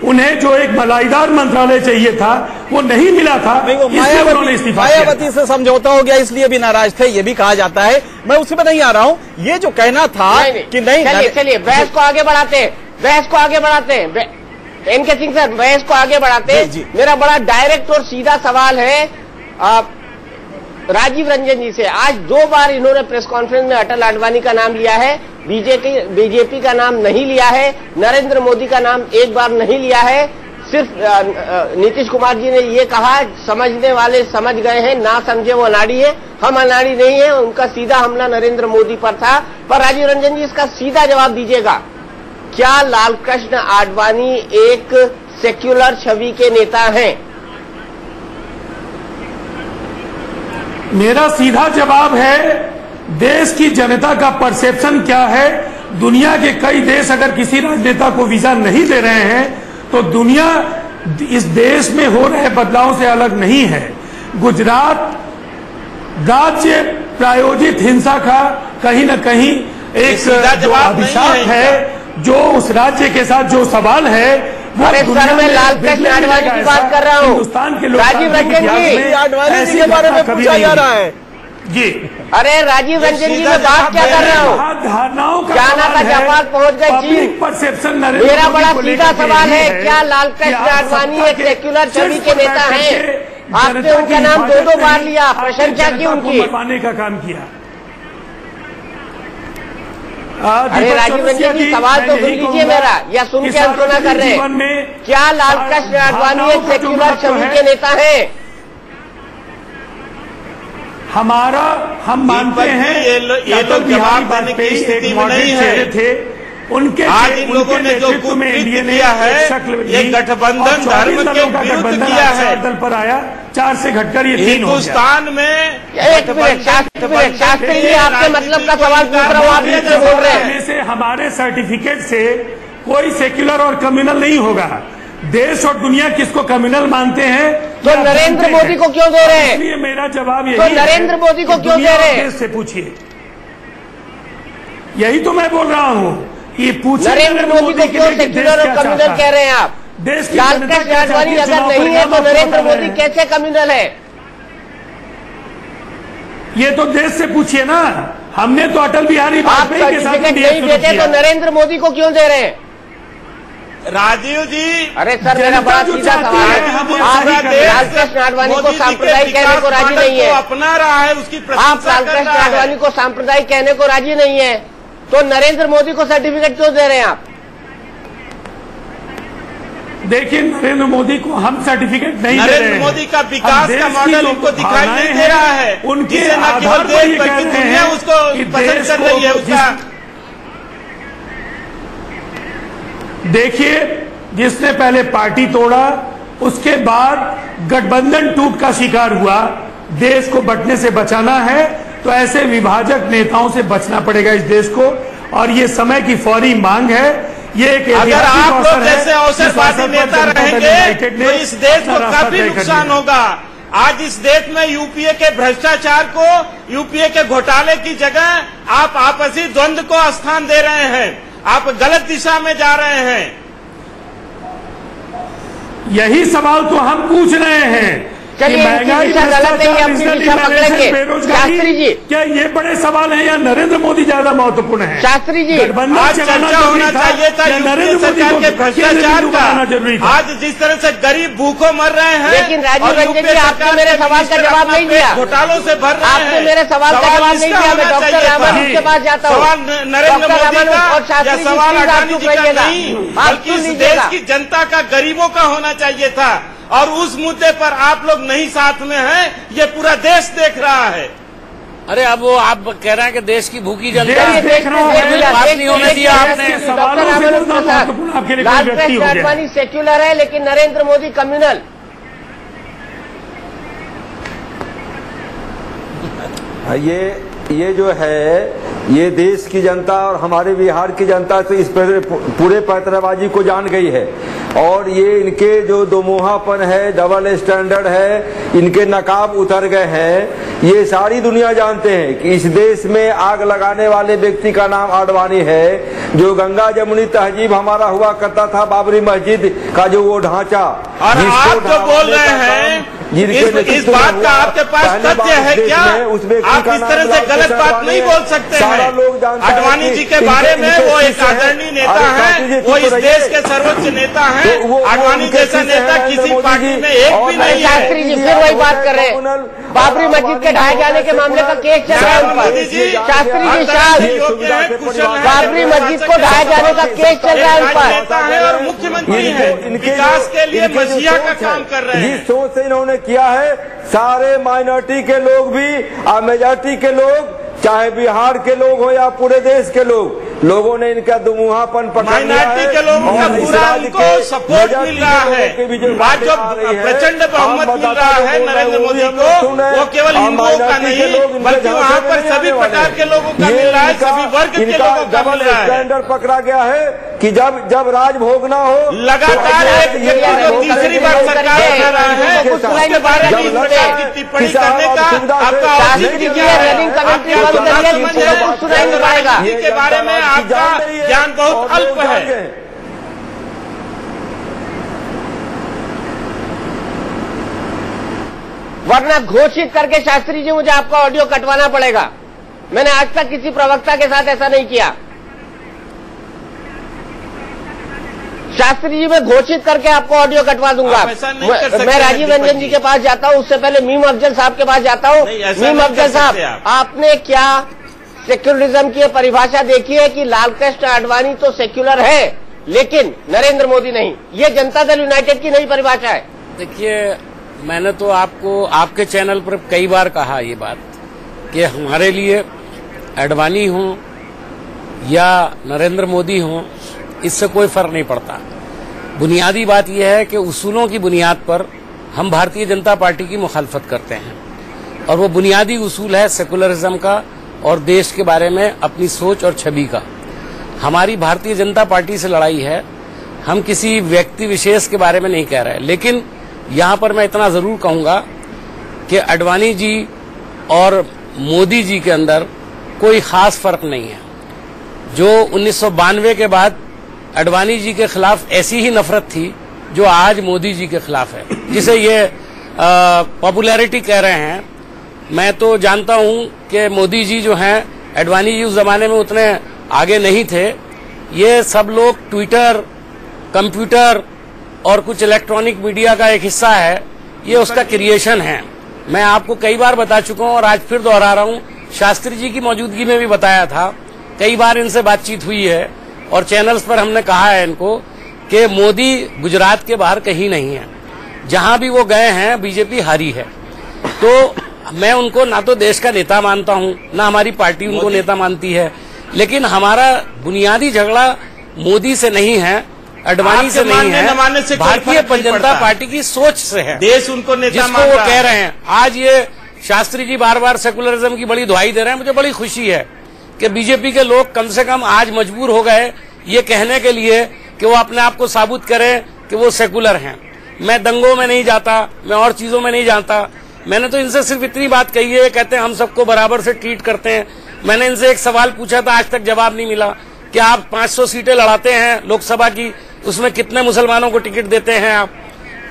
उन्हें जो एक मलाईदार मंत्रालय चाहिए था वो नहीं मिला था, इसलिए उन्होंने इस्तीफा किया। मायावती से समझौता हो गया, इसलिए भी नाराज थे, ये भी कहा जाता है। मैं उसी में नहीं आ रहा हूँ। ये जो कहना था कि नहीं, चलिए बहस को आगे बढ़ाते हैं, एनके सिंह सर, बहस को आगे बढ़ाते हैं। मेरा बड़ा डायरेक्ट और सीधा सवाल है राजीव रंजन जी से। आज 2 बार इन्होंने प्रेस कॉन्फ्रेंस में अटल आडवाणी का नाम लिया है, बीजेपी का नाम नहीं लिया है, नरेंद्र मोदी का नाम एक बार नहीं लिया है। सिर्फ नीतीश कुमार जी ने ये कहा, समझने वाले समझ गए हैं, ना समझे वो अनाड़ी है। हम अनाड़ी नहीं है, उनका सीधा हमला नरेंद्र मोदी पर था। पर राजीव रंजन जी, इसका सीधा जवाब दीजिएगा, क्या लालकृष्ण आडवाणी एक सेक्युलर छवि के नेता हैं? मेरा सीधा जवाब है, देश की जनता का परसेप्शन क्या है। दुनिया के कई देश अगर किसी राजनेता को वीजा नहीं दे रहे हैं तो दुनिया इस देश में हो रहे बदलावों से अलग नहीं है। गुजरात राज्य प्रायोजित हिंसा का कहीं न कहीं एक अभिशाप है, जो उस राज्य के साथ जो सवाल है वो सर मैं लालकृष्ण आडवाणी की बात कर रहा हूँ। हिंदुस्तान के राजीव रंजन जी, आडवाणी जी के बारे में पूछा जा रहा है जी। अरे राजीव रंजन जी, मैं बात क्या कर रहा हूँ? धारणाओं का जाना था, जापान पहुंच गए चीन। परसेप्शन मेरा बड़ा सीधा सवाल है, क्या लालकृष्ण आडवाणी एक सेक्युलर छवि के नेता हैं? आपने उनका नाम 2 बार लिया, प्रशंसा की उनकी, बनवाने का काम किया। अरे राजीव रंजन जी, सवाल तो सुन लीजिए मेरा, या सुन के अनसुना कर रहे हैं। क्या लालकृष्ण आडवाणी एक सेक्युलर छवि के नेता हैं? हम मानते हैं ये लोग जवाब देने की स्थिति में नहीं है। थे उनके आज इन लोगों ने जो कूटनीति किया है, ये गठबंधन धर्म के विरुद्ध किया है। दल पर आया 4 से घटकर ये 3 हिंदुस्तान में। एक मिनट शास्त्री जी, आपके मतलब का सवाल पूछ रहा हूँ, आप इससे बोल रहे हैं। से हमारे सर्टिफिकेट से कोई सेक्युलर और कम्युनल नहीं होगा। देश और दुनिया किसको कम्युनल मानते हैं? तो नरेंद्र मोदी को क्यों दे रहे हैं? इसलिए मेरा जवाब यही है, तो नरेंद्र मोदी को क्यों दे रहे हैं? से पूछिए, यही तो मैं बोल रहा हूँ कि पूछिए नरेंद्र मोदी को क्यों सेक्युलर और कम्युनल कह रहे हैं आप? देश की लालकृष्ण आडवाणी अगर नहीं है तो नरेंद्र मोदी कैसे कम्युनल है? ये तो देश से पूछिए ना। हमने तो अटल बिहारी वाजपेयी के साथ नहीं देते तो नरेंद्र मोदी को क्यों दे रहे हैं? राजीव जी, अरे सर मेरा बड़ा सीधा सवाल है, आप लालकृष्ण आडवाणी को सांप्रदायिक कहने को राजी नहीं है, अपना रहा है उसकी आप लालकृष्ण आडवाणी को सांप्रदायिक कहने को राजी नहीं है, तो नरेंद्र मोदी को सर्टिफिकेट क्यों दे रहे हैं आप? देखिए, नरेंद्र मोदी को हम सर्टिफिकेट नहीं दे रहे हैं। नरेंद्र मोदी का विकास का मॉडल उनको दिखाई नहीं दे रहा है, उनके न केवल देश बल्कि दुनिया उसको पसंद कर रही है। उसका देखिए, जिसने पहले पार्टी तोड़ा उसके बाद गठबंधन टूट का शिकार हुआ। देश को बंटने से बचाना है तो ऐसे विभाजक नेताओं से बचना पड़ेगा इस देश को, और ये समय की फौरी मांग है। ये एक अगर आप लोग जैसे अवसरवादी नेता रहेंगे तो इस देश को काफी नुकसान होगा। आज इस देश में यूपीए के भ्रष्टाचार को, यूपीए के घोटाले की जगह आप आपसी द्वंद्व को स्थान दे रहे हैं। आप गलत दिशा में जा रहे हैं। यही सवाल तो हम पूछ रहे हैं। चलिए, महंगाई, गलत नहीं है, अपनी दिशा पकड़ेंगे। शास्त्री जी, क्या ये बड़े सवाल हैं या नरेंद्र मोदी ज्यादा महत्वपूर्ण है? शास्त्री जी, आज चर्चा होना चाहिए था यूपीए सरकार के भ्रष्टाचार का। आज जिस तरह से गरीब भूखों मर रहे हैं, लेकिन राजीव रंजन जी, आपने मेरे सवाल का जवाब नहीं दिया। घोटालों से भर रहे हैं। आपने मेरे सवाल का जवाब नहीं दिया। मैं डॉक्टर रामन के पास जाता हूँ। सवाल नरेंद्र मोदी का और शास्त्री जी, सवाल अडानी जी का नहीं, आप बल्कि इस देश की जनता का, गरीबों का होना चाहिए था। और उस मुद्दे पर आप लोग नहीं साथ में हैं, ये पूरा देश देख रहा है। अरे अब वो आप कह रहे हैं कि देश की भूखी जनता बात नहीं होने दिया आपने। लालकृष्ण आडवाणी सेक्युलर है, लेकिन नरेंद्र मोदी कम्युनल। ये जो है, ये देश की जनता और हमारे बिहार की जनता तो इस पूरे पैतराबाजी को जान गई है। और ये इनके जो दोमुहापन है, डबल स्टैंडर्ड है, इनके नकाब उतर गए हैं। ये सारी दुनिया जानते हैं कि इस देश में आग लगाने वाले व्यक्ति का नाम आडवाणी है। जो गंगा जमुनी तहजीब हमारा हुआ करता था, बाबरी मस्जिद का जो वो ढांचा, और आप जो बोल रहे हैं, इस बात का आपके पास तथ्य है क्या? आप इस तरह से गलत बात नहीं बोल सकते हैं। आडवाणी जी के बारे में वो एक आदरणीय नेता है, वो इस देश के सर्वोच्च नेता हैं। आडवाणी जैसा नेता किसी पार्टी में एक भी नहीं है। शास्त्री जी फिर वही बात कर रहे हैं। बाबरी मस्जिद के ढाए जाने के मामले का केस चल रहा है उन पर। शास्त्री जी, बाबरी मस्जिद को ढाए जाने का केस चल रहा है उन पर। और मुख्यमंत्री है, विकास के लिए मसीहा का काम कर रहे हैं। जिस सोच से इन्होंने किया है, सारे माइनॉरिटी के लोग भी और मेजॉरिटी के लोग, चाहे बिहार के लोग हो या पूरे देश के लोगों ने इनका दुमुहापन पकड़ लिया है। माइनॉरिटी के लोगों का पूरा उनको सपोर्ट मिल रहा है। आज जो प्रचंड बहुमत मिल रहा है नरेंद्र मोदी को, वो केवल हिंदुओं का नहीं, बल्कि वहाँ पर सभी प्रकार के लोगों का मिल रहा है, सभी वर्ग के लोगों का मिल रहा है। स्टैंडर्ड पकड़ा गया है कि जब राज भोगना हो, लगातार एक व्यक्ति जो तीसरी बार सरकार कर रहा है, उसके बारे में इस प्रकार की टिप्पणी करने का आपका के बारे में आपका ज्ञान बहुत अल्प है। वरना घोषित करके शास्त्री जी मुझे आपका ऑडियो कटवाना पड़ेगा। मैंने आज तक किसी प्रवक्ता के साथ ऐसा नहीं किया। शास्त्री जी, मैं घोषित करके आपको ऑडियो कटवा दूंगा। मैं राजीव रंजन जी के पास जाता हूं, उससे पहले मीम अफजल साहब के पास जाता हूं। मीम अफजल साहब, आपने क्या सेक्युलरिज्म की परिभाषा देखी है कि लालकृष्ण आडवाणी तो सेक्युलर है, लेकिन नरेंद्र मोदी नहीं? ये जनता दल यूनाइटेड की नई परिभाषा है। देखिए, मैंने तो आपको आपके चैनल पर कई बार कहा ये बात कि हमारे लिए आडवाणी हो या नरेंद्र मोदी हो, इससे कोई फर्क नहीं पड़ता। बुनियादी बात यह है कि उसूलों की बुनियाद पर हम भारतीय जनता पार्टी की मुखालफत करते हैं, और वो बुनियादी उसूल है सेकुलरिज्म का और देश के बारे में अपनी सोच और छवि का। हमारी भारतीय जनता पार्टी से लड़ाई है, हम किसी व्यक्ति विशेष के बारे में नहीं कह रहे। लेकिन यहाँ पर मैं इतना जरूर कहूँगा कि आडवाणी जी और मोदी जी के अंदर कोई खास फर्क नहीं है। जो 1992 के बाद आडवाणी जी के खिलाफ ऐसी ही नफरत थी जो आज मोदी जी के खिलाफ है, जिसे ये पॉपुलैरिटी कह रहे हैं। मैं तो जानता हूं कि मोदी जी जो हैं, आडवाणी जी उस जमाने में उतने आगे नहीं थे। ये सब लोग ट्विटर, कंप्यूटर और कुछ इलेक्ट्रॉनिक मीडिया का एक हिस्सा है, ये उसका क्रिएशन है। मैं आपको कई बार बता चुका हूं और आज फिर दोहरा रहा हूं, शास्त्री जी की मौजूदगी में भी बताया था, कई बार इनसे बातचीत हुई है और चैनल्स पर हमने कहा है इनको कि मोदी गुजरात के बाहर कहीं नहीं है, जहां भी वो गए हैं बीजेपी हारी है। तो मैं उनको ना तो देश का नेता मानता हूं, ना हमारी पार्टी उनको नेता मानती है, लेकिन हमारा बुनियादी झगड़ा मोदी से नहीं है, आडवाणी से नहीं है, भारतीय जनता पार्टी की सोच से है। देश उनको नेता जिसको वो कह रहे हैं। आज ये शास्त्री जी बार बार सेकुलरिज्म की बड़ी दुहाई दे रहे हैं, मुझे बड़ी खुशी है कि बीजेपी के लोग कम से कम आज मजबूर हो गए ये कहने के लिए कि वो अपने आप को साबित करें कि वो सेकुलर हैं। मैं दंगों में नहीं जाता, मैं और चीजों में नहीं जाता। मैंने तो इनसे सिर्फ इतनी बात कही है, कहते हैं हम सबको बराबर से ट्रीट करते हैं। मैंने इनसे एक सवाल पूछा था, आज तक जवाब नहीं मिला कि आप 500 सीटें लड़ाते हैं लोकसभा की, उसमें कितने मुसलमानों को टिकट देते हैं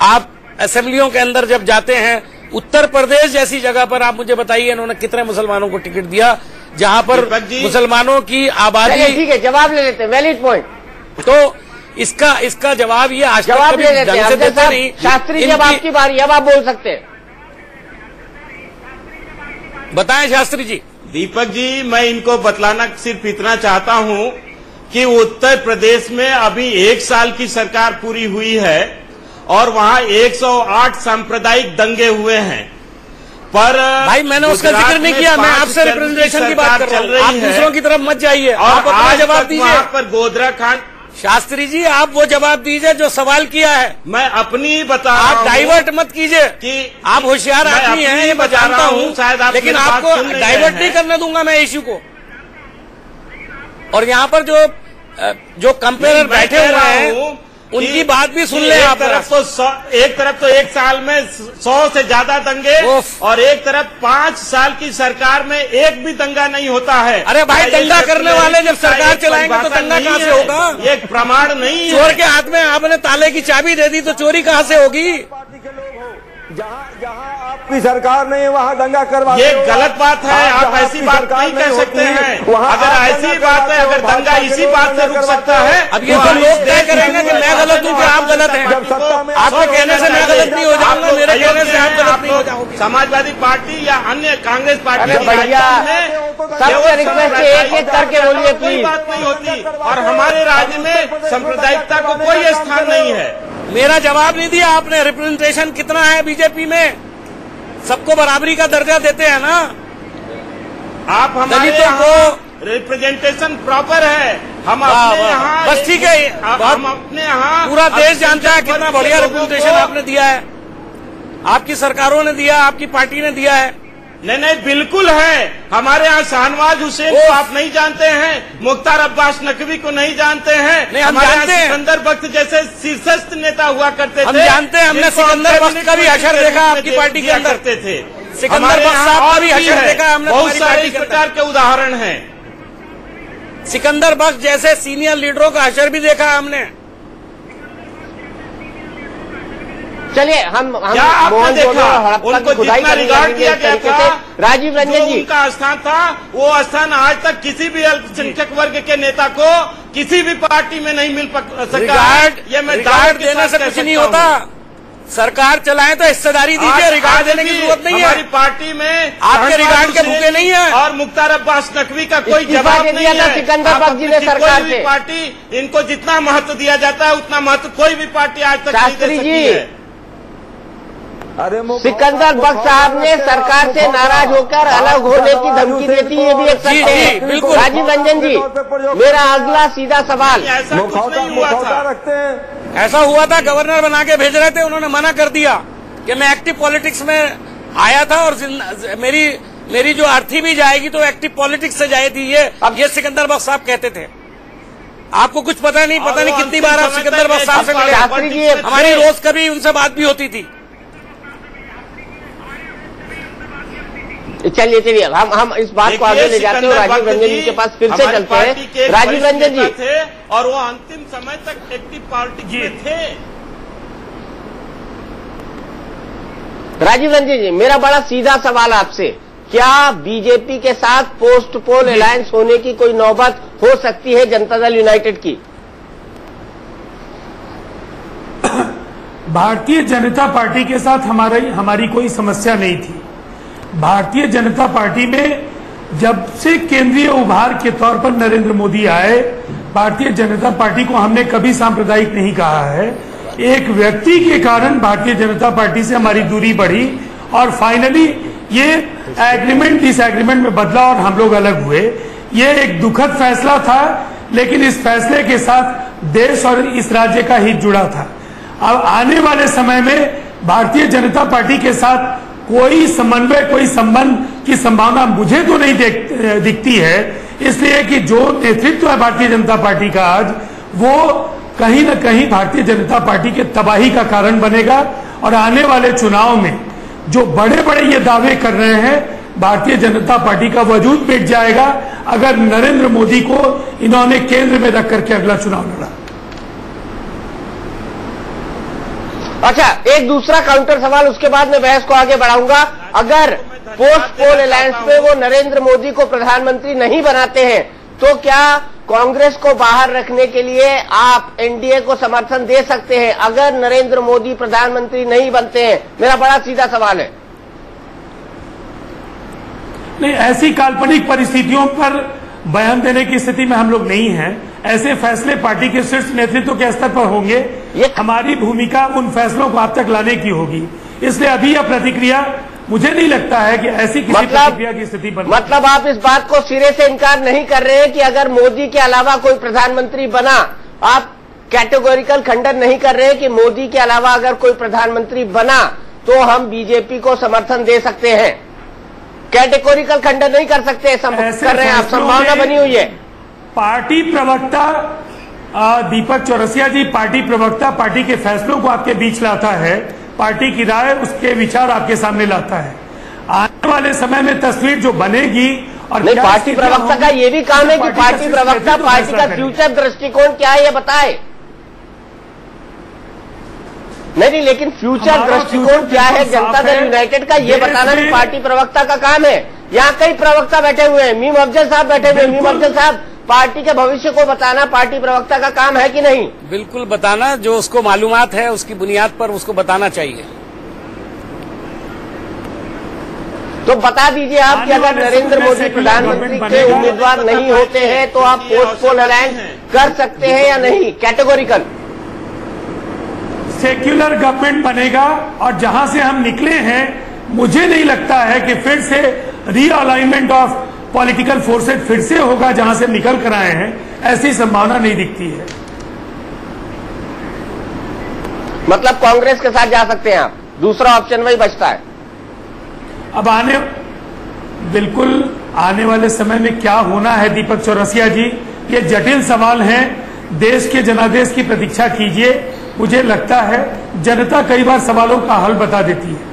आप असेंबलियों के अंदर जब जाते हैं, उत्तर प्रदेश जैसी जगह पर आप मुझे बताइए इन्होंने कितने मुसलमानों को टिकट दिया जहां पर मुसलमानों की आबादी। ठीक है, जवाब ले लेते हैं, वैलिड पॉइंट। तो इसका जवाब ये आज जवाब ले लेते हैं। शास्त्री जी, अब आपकी बारी, अब आप बोल सकते हैं। बताएं शास्त्री जी। दीपक जी, मैं इनको बतलाना सिर्फ इतना चाहता हूं कि उत्तर प्रदेश में अभी 1 साल की सरकार पूरी हुई है और वहां 108 सांप्रदायिक दंगे हुए हैं। पर भाई मैंने उसका जिक्र नहीं किया, मैं आपसे रिप्रेजेंटेशन की बात कर रहा हूं। आप दूसरों की तरफ मत जाइए, आप अपना जवाब दीजिए। वहां पर गोधरा खान शास्त्री जी, आप वो जवाब दीजिए जो सवाल किया है। मैं अपनी बता रहा हूं, आप डाइवर्ट मत कीजिए कि आप होशियार आदमी हैं, ये मैं जानता हूं, शायद आप लेकिन आपको डाइवर्ट नहीं करने दूंगा मैं इश्यू को। और यहाँ पर जो कंपेयर बैठे हुए हैं उनकी बात भी सुन ले आप। एक तरफ तो 1 साल में 100 से ज्यादा दंगे और एक तरफ 5 साल की सरकार में एक भी दंगा नहीं होता है। अरे भाई, दंगा करने वाले जब सरकार चलाएंगे तो दंगा कहाँ से होगा? ये प्रमाण नहीं है। चोर के हाथ में आपने ताले की चाबी दे दी तो चोरी कहाँ से होगी? जहाँ आपकी सरकार नहीं है वहाँ दंगा करवा, ये गलत बात है। आप ऐसी बात नहीं कह सकते हैं। अगर ऐसी बात है, अगर दंगा इसी बात से रुक सकता है, अब ये तो लोग तय करेंगे कि मैं गलत हूँ कि आप गलत हैं। आपके कहने से मैं गलत नहीं हो जाऊंगा, मेरे कहने से आप गलत नहीं हो जाओगे। समाजवादी पार्टी या अन्य कांग्रेस पार्टी सबसे रिक्वेस्ट है, एक-एक करके बोलिए प्लीज। कोई बात नहीं होती और हमारे राज्य में सांप्रदायिकता को कोई स्थान नहीं है। मेरा जवाब नहीं दिया आपने। रिप्रेजेंटेशन कितना है बीजेपी में? सबको बराबरी का दर्जा देते हैं ना आप? हमारे को रिप्रेजेंटेशन प्रॉपर है। हम अपने यहाँ बस ठीक है, हम अपने यहाँ पूरा देश जानता है कितना बढ़िया रिप्रेजेंटेशन आपने दिया है, आपकी सरकारों ने दिया, आपकी पार्टी ने दिया है। नहीं, बिल्कुल है। हमारे यहाँ शाहनवाज हुसैन को आप नहीं जानते हैं, मुख्तार अब्बास नकवी को नहीं जानते हैं। नहीं, हम जानते हैं। सिकंदर बख्त जैसे शीर्षस्थ नेता हुआ करते थे। हम जानते हैं, हमने सिकंदर बख्त का भी हशर देखा आपकी पार्टी के अंदर करते थे। सिकंदर बख्त साहब का भी हशर देखा हमने। बहुत सारे इस प्रकार के उदाहरण हैं। सिकंदर बख्त जैसे सीनियर लीडरों का हशर भी देखा हमने। चलिए हम क्या आपने देखा? उनको जितना रिगार्ड किया गया था, राजीव रंजन जी, उनका स्थान था, वो स्थान आज तक किसी भी अल्पसंख्यक वर्ग के नेता को किसी भी पार्टी में नहीं मिल सका। रिगार्ड देने से कुछ नहीं होता। सरकार चलाए तो हिस्सेदारी दीजिए, रिगार्ड देने की जरूरत नहीं है। हमारी पार्टी में आपके रिगार्ड के भूखे नहीं है और मुख्तार अब्बास नकवी का कोई जवाब नहीं है। सिकंदर बख्त जी ने सरकार से पार्टी इनको जितना महत्व दिया जाता है उतना महत्व कोई भी पार्टी आज तक नहीं दे सकी है। सिकंदर बख्त साहब ने सरकार से नाराज होकर अलग होने की धमकी देती है, भी एक सत्य है। बिल्कुल। राजीव रंजन जी, मेरा अगला सीधा सवाल, ऐसा हुआ था, गवर्नर बना के भेज रहे थे, उन्होंने मना कर दिया कि मैं एक्टिव पॉलिटिक्स में आया था और मेरी जो अर्थी भी जाएगी तो एक्टिव पॉलिटिक्स से जाएगी। ये सिकंदर बख्त साहब कहते थे। आपको कुछ पता नहीं कितनी बार आप सिकंदर बख्त साहब से मिले। हमारी रोज कभी उनसे बात भी होती थी। चलिए हम इस बात को आगे ले जाते हैं। राजीव रंजन जी के पास फिर से चलते हैं। राजीव रंजन जी थे और वो अंतिम समय तक एक्टिव पॉलिटिक्स में थे। राजीव रंजन जी, मेरा बड़ा सीधा सवाल आपसे, क्या बीजेपी के साथ पोस्ट पोल अलायंस होने की कोई नौबत हो सकती है जनता दल यूनाइटेड की? भारतीय जनता पार्टी के साथ हमारी कोई समस्या नहीं थी। भारतीय जनता पार्टी में जब से केंद्रीय उभार के तौर पर नरेंद्र मोदी आए, भारतीय जनता पार्टी को हमने कभी सांप्रदायिक नहीं कहा है। एक व्यक्ति के कारण भारतीय जनता पार्टी से हमारी दूरी बढ़ी और फाइनली ये एग्रीमेंट डिसएग्रीमेंट में बदला और हम लोग अलग हुए। ये एक दुखद फैसला था, लेकिन इस फैसले के साथ देश और इस राज्य का हित जुड़ा था। अब आने वाले समय में भारतीय जनता पार्टी के साथ कोई समन्वय, कोई संबंध की संभावना मुझे तो नहीं दिखती है, इसलिए कि जो नेतृत्व है भारतीय जनता पार्टी का आज, वो कहीं न कहीं भारतीय जनता पार्टी के तबाही का कारण बनेगा। और आने वाले चुनाव में जो बड़े बड़े ये दावे कर रहे हैं, भारतीय जनता पार्टी का वजूद मिट जाएगा अगर नरेंद्र मोदी को इन्होंने केंद्र में रख करके अगला चुनाव लड़ा। अच्छा, एक दूसरा काउंटर सवाल, उसके बाद मैं बहस को आगे बढ़ाऊंगा। अगर पोस्ट पोल अलायंस में वो नरेंद्र मोदी को प्रधानमंत्री नहीं बनाते हैं तो क्या कांग्रेस को बाहर रखने के लिए आप एनडीए को समर्थन दे सकते हैं अगर नरेंद्र मोदी प्रधानमंत्री नहीं बनते हैं? मेरा बड़ा सीधा सवाल है। नहीं, ऐसी काल्पनिक परिस्थितियों पर बयान देने की स्थिति में हम लोग नहीं हैं। ऐसे फैसले पार्टी के शीर्ष नेतृत्व के स्तर पर होंगे। हमारी भूमिका उन फैसलों को आप तक लाने की होगी। इसलिए अभी यह प्रतिक्रिया मुझे नहीं लगता है कि ऐसी किसी प्रतिक्रिया की स्थिति बन। मतलब आप इस बात को सिरे से इनकार नहीं कर रहे हैं कि अगर मोदी के अलावा कोई प्रधानमंत्री बना, आप कैटेगोरिकल खंडन नहीं कर रहे हैं कि मोदी के अलावा अगर कोई प्रधानमंत्री बना तो हम बीजेपी को समर्थन दे सकते हैं? कैटेगोरिकल खंडन नहीं कर सकते, कर रहे हैं आप, संभावना बनी हुई है। पार्टी प्रवक्ता दीपक चौरसिया जी, पार्टी प्रवक्ता पार्टी के फैसलों को आपके बीच लाता है, पार्टी की राय, उसके विचार आपके सामने लाता है। आने वाले समय में तस्वीर जो बनेगी और नहीं, पार्टी प्रवक्ता का ये भी काम है कि पार्टी प्रवक्ता पार्टी का फ्यूचर दृष्टिकोण क्या है ये बताए। नहीं, लेकिन फ्यूचर दृष्टिकोण क्या है जनता दल यूनाइटेड का ये बताना भी पार्टी प्रवक्ता का काम है। यहाँ कई प्रवक्ता बैठे हुए हैं, मीम अफजल साहब बैठे हुए हैं। मीम अफजल साहब, पार्टी के भविष्य को बताना पार्टी प्रवक्ता का काम है कि नहीं? बिल्कुल बताना, जो उसको मालूमात है उसकी बुनियाद पर उसको बताना चाहिए। तो बता दीजिए आप कि अगर नरेंद्र मोदी प्रधानमंत्री के उम्मीदवार नहीं होते हैं तो आप पोस्ट पोल अलायंस कर सकते हैं या नहीं? कैटेगोरिकल सेक्युलर गवर्नमेंट बनेगा और जहां से हम निकले हैं मुझे नहीं लगता है कि फिर से रीअलाइनमेंट ऑफ पॉलिटिकल फोर्सेज फिर से होगा जहां से निकल कर आए हैं। ऐसी संभावना नहीं दिखती है। मतलब कांग्रेस के साथ जा सकते हैं आप, दूसरा ऑप्शन वही बचता है। अब बिल्कुल आने वाले समय में क्या होना है दीपक चौरसिया जी, ये जटिल सवाल हैं। देश के जनादेश की प्रतीक्षा कीजिए। मुझे लगता है जनता कई बार सवालों का हल बता देती है।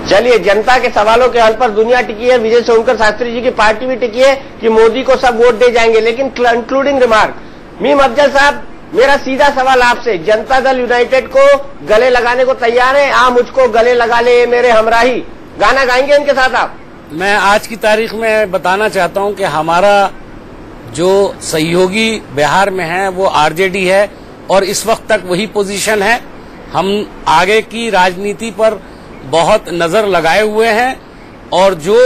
चलिए, जनता के सवालों के हल पर दुनिया टिकी है, विजय सोनकर शास्त्री जी की पार्टी भी टिकी है कि मोदी को सब वोट दे जाएंगे। लेकिन कंक्लूडिंग रिमार्क, मीम अफजल साहब, मेरा सीधा सवाल आपसे, जनता दल यूनाइटेड को गले लगाने को तैयार है? आ मुझको गले लगा ले मेरे हमराही, गाना गाएंगे इनके साथ आप? मैं आज की तारीख में बताना चाहता हूं कि हमारा जो सहयोगी बिहार में है वो आरजेडी है और इस वक्त तक वही पोजीशन है। हम आगे की राजनीति पर बहुत नजर लगाए हुए हैं और जो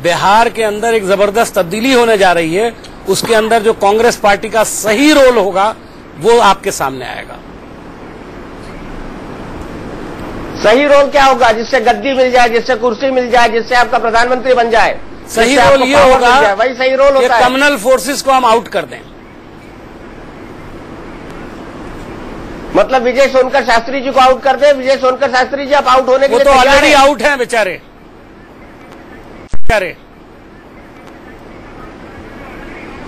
बिहार के अंदर एक जबरदस्त तब्दीली होने जा रही है उसके अंदर जो कांग्रेस पार्टी का सही रोल होगा वो आपके सामने आएगा। सही रोल क्या होगा? जिससे गद्दी मिल जाए, जिससे कुर्सी मिल जाए, जिससे आपका प्रधानमंत्री बन जाए। सही रोल ये होगा, वही सही रोल होता है। कम्युनल फोर्सेस को हम आउट कर दें। मतलब विजय सोनकर शास्त्री जी को आउट कर दे। विजय सोनकर शास्त्री जी आप आउट होने के लिए तो ऑलरेडी आउट हैं बेचारे।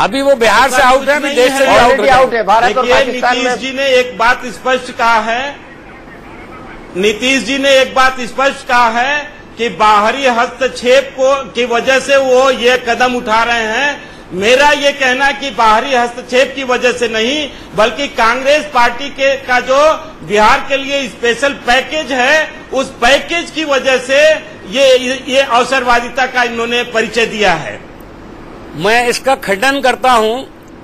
अभी वो बिहार से आउट है, देश से ऑलरेडी आउट है। भारत और पाकिस्तान में। नीतीश जी ने एक बात स्पष्ट कहा है, नीतीश जी ने एक बात स्पष्ट कहा है कि बाहरी हस्तक्षेप की वजह से वो ये कदम उठा रहे हैं। मेरा ये कहना है कि बाहरी हस्तक्षेप की वजह से नहीं, बल्कि कांग्रेस पार्टी का जो बिहार के लिए स्पेशल पैकेज है उस पैकेज की वजह से ये अवसरवादिता का इन्होंने परिचय दिया है। मैं इसका खंडन करता हूं।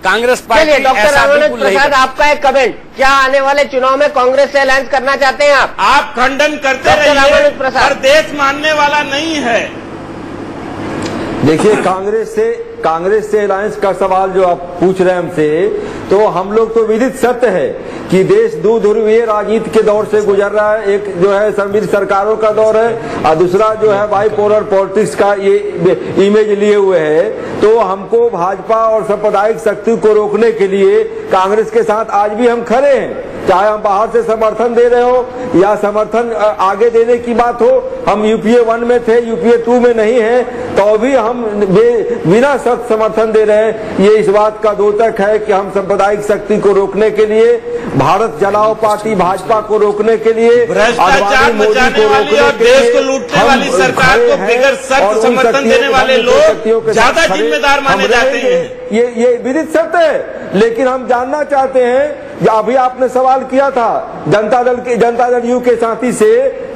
कांग्रेस पार्टी डॉक्टर रामानंद प्रसाद, आपका एक कमेंट, क्या आने वाले चुनाव में कांग्रेस से अलायंस करना चाहते हैं आप? आप खंडन करते रहिए, पर देश मानने वाला नहीं है। देखिए, कांग्रेस से अलायंस का सवाल जो आप पूछ रहे हैं हमसे, तो हम लोग तो विदित सत्य है कि देश दो ध्रुवीय राजनीति के दौर से गुजर रहा है। एक जो है सम्मिलित सरकारों का दौर है और दूसरा जो है बाइपोलर पॉलिटिक्स का ये इमेज लिए हुए है। तो हमको भाजपा और सांप्रदायिक शक्ति को रोकने के लिए कांग्रेस के साथ आज भी हम खड़े हैं। चाहे हम बाहर से समर्थन दे रहे हो या समर्थन आगे देने की बात हो। हम यूपीए 1 में थे, यूपीए 2 में नहीं है, तो भी हम बिना शर्त समर्थन दे रहे हैं। ये इस बात का द्योतक है कि हम सांप्रदायिक शक्ति को रोकने के लिए, भारत जलाओ पार्टी भाजपा को रोकने के लिए, भ्रष्टाचार मचाने वाली और देश को लूटने वाली सरकार को बगैर शर्त समर्थन देने वाले लोग ज्यादा जिम्मेदार माने जाते हैं। ये विदित सत्य है। लेकिन हम जानना चाहते हैं, अभी आपने सवाल किया था जनता दल यू के साथी से,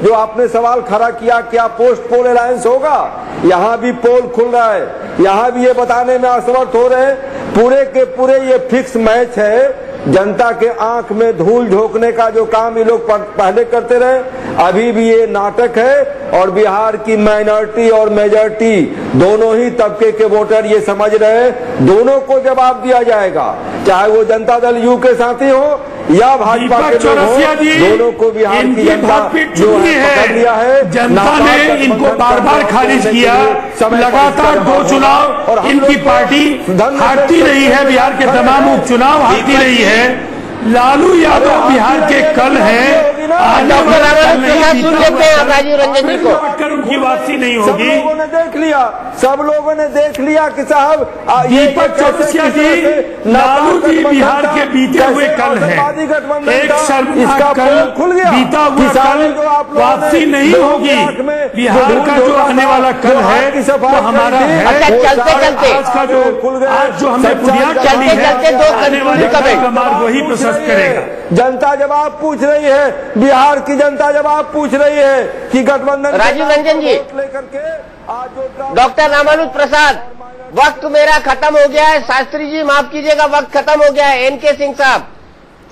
जो आपने सवाल खड़ा किया क्या पोस्ट पोल अलायंस होगा। यहाँ भी पोल खुल रहा है, यहाँ भी ये बताने में असमर्थ हो रहे हैं। पूरे के पूरे ये फिक्स मैच है। जनता के आंख में धूल झोंकने का जो काम ये लोग पहले करते रहे, अभी भी ये नाटक है। और बिहार की माइनॉरिटी और मेजॉरिटी दोनों ही तबके के वोटर ये समझ रहे हैं, दोनों को जवाब दिया जाएगा, चाहे वो जनता दल यू के साथी हो या भाजपा के लोग हो, दोनों को बिहार की जनता जो है पकड़ लिया है। जनता ने इनको बार बार खारिज किया। लगातार 2 चुनाव और इनकी पार्टी हारती रही है, बिहार के तमाम उपचुनाव हारती रही है। लालू यादव बिहार के कल है, राजीव रंजन जी को उनकी वापसी नहीं होगी। सब लोगों ने देख लिया कि साहब दीपक चौरसिया जी, लालू जी बिहार के बीते हुए कल है, एक शर्मनाक कल खुल गया, बीता हुआ कल वापसी नहीं होगी। बिहार का जो आने वाला कल है वो हमारा है। चलते आज का जो हमने बुनियाद डाली है, आने वाले का मार्ग वही प्रशस्त करेगा। जनता जवाब पूछ रही है, बिहार की जनता जवाब पूछ रही है कि गठबंधन। राजीव रंजन जी, डॉक्टर रामानुज प्रसाद, वक्त मेरा खत्म हो गया है। शास्त्री जी माफ कीजिएगा, वक्त खत्म हो गया है। एनके सिंह साहब,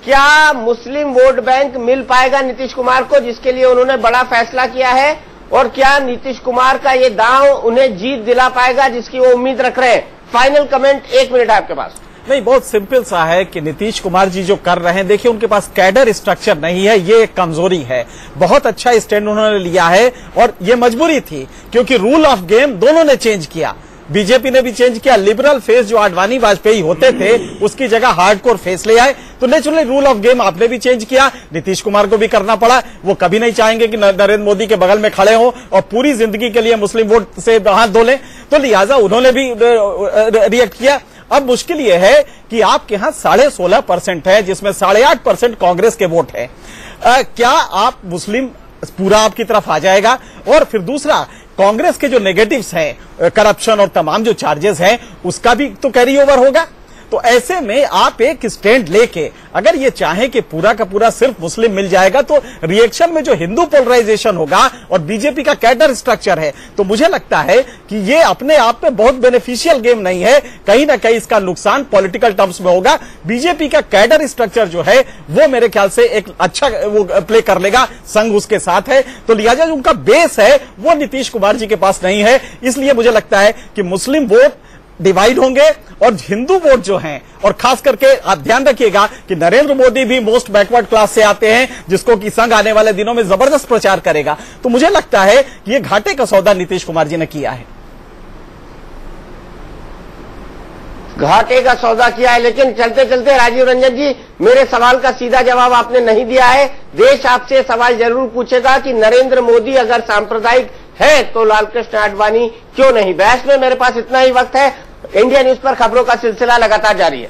क्या मुस्लिम वोट बैंक मिल पाएगा नीतीश कुमार को, जिसके लिए उन्होंने बड़ा फैसला किया है, और क्या नीतीश कुमार का ये दांव उन्हें जीत दिला पाएगा जिसकी वो उम्मीद रख रहे हैं? फाइनल कमेंट 1 मिनट है आपके पास। नहीं, बहुत सिंपल सा है कि नीतीश कुमार जी जो कर रहे हैं, देखिए उनके पास कैडर स्ट्रक्चर नहीं है, ये एक कमजोरी है। बहुत अच्छा स्टैंड उन्होंने लिया है और ये मजबूरी थी, क्योंकि रूल ऑफ गेम दोनों ने चेंज किया। बीजेपी ने भी चेंज किया। लिबरल फेस जो आडवाणी वाजपेयी होते थे, उसकी जगह हार्डकोर फेस ले आए। तो नेचुरली रूल ऑफ गेम आपने भी चेंज किया, नीतीश कुमार को भी करना पड़ा। वो कभी नहीं चाहेंगे कि नरेंद्र मोदी के बगल में खड़े हो और पूरी जिंदगी के लिए मुस्लिम वोट से हाथ धो लें, तो लिहाजा उन्होंने भी रिएक्ट किया। अब मुश्किल यह है कि आपके यहां 16.5% है, जिसमें 8.5% कांग्रेस के वोट है। क्या आप मुस्लिम पूरा आपकी तरफ आ जाएगा? और फिर दूसरा, कांग्रेस के जो नेगेटिव्स हैं, करप्शन और तमाम जो चार्जेस हैं, उसका भी तो कैरी ओवर होगा। तो ऐसे में आप एक स्टैंड लेके अगर ये चाहें कि पूरा का पूरा सिर्फ मुस्लिम मिल जाएगा, तो रिएक्शन में जो हिंदू पोलराइजेशन होगा और बीजेपी का कैडर स्ट्रक्चर है, तो मुझे लगता है कि ये अपने आप में बहुत बेनिफिशियल गेम नहीं है। कहीं ना कहीं इसका नुकसान पॉलिटिकल टर्म्स में होगा। बीजेपी का कैडर स्ट्रक्चर जो है वो मेरे ख्याल से एक अच्छा वो प्ले कर लेगा, संघ उसके साथ है। तो लिहाजा जो उनका बेस है वो नीतीश कुमार जी के पास नहीं है। इसलिए मुझे लगता है कि मुस्लिम वोट डिवाइड होंगे और हिंदू वोट जो हैं, और खास करके आप ध्यान रखिएगा कि नरेंद्र मोदी भी मोस्ट बैकवर्ड क्लास से आते हैं, जिसको कि संघ आने वाले दिनों में जबरदस्त प्रचार करेगा। तो मुझे लगता है कि ये घाटे का सौदा नीतीश कुमार जी ने किया है। घाटे का सौदा किया है, लेकिन चलते चलते राजीव रंजन जी, मेरे सवाल का सीधा जवाब आपने नहीं दिया है। देश आपसे सवाल जरूर पूछेगा कि नरेंद्र मोदी अगर सांप्रदायिक है तो लालकृष्ण आडवाणी क्यों नहीं? बहस में मेरे पास इतना ही वक्त है। इंडिया न्यूज पर खबरों का सिलसिला लगातार जारी है।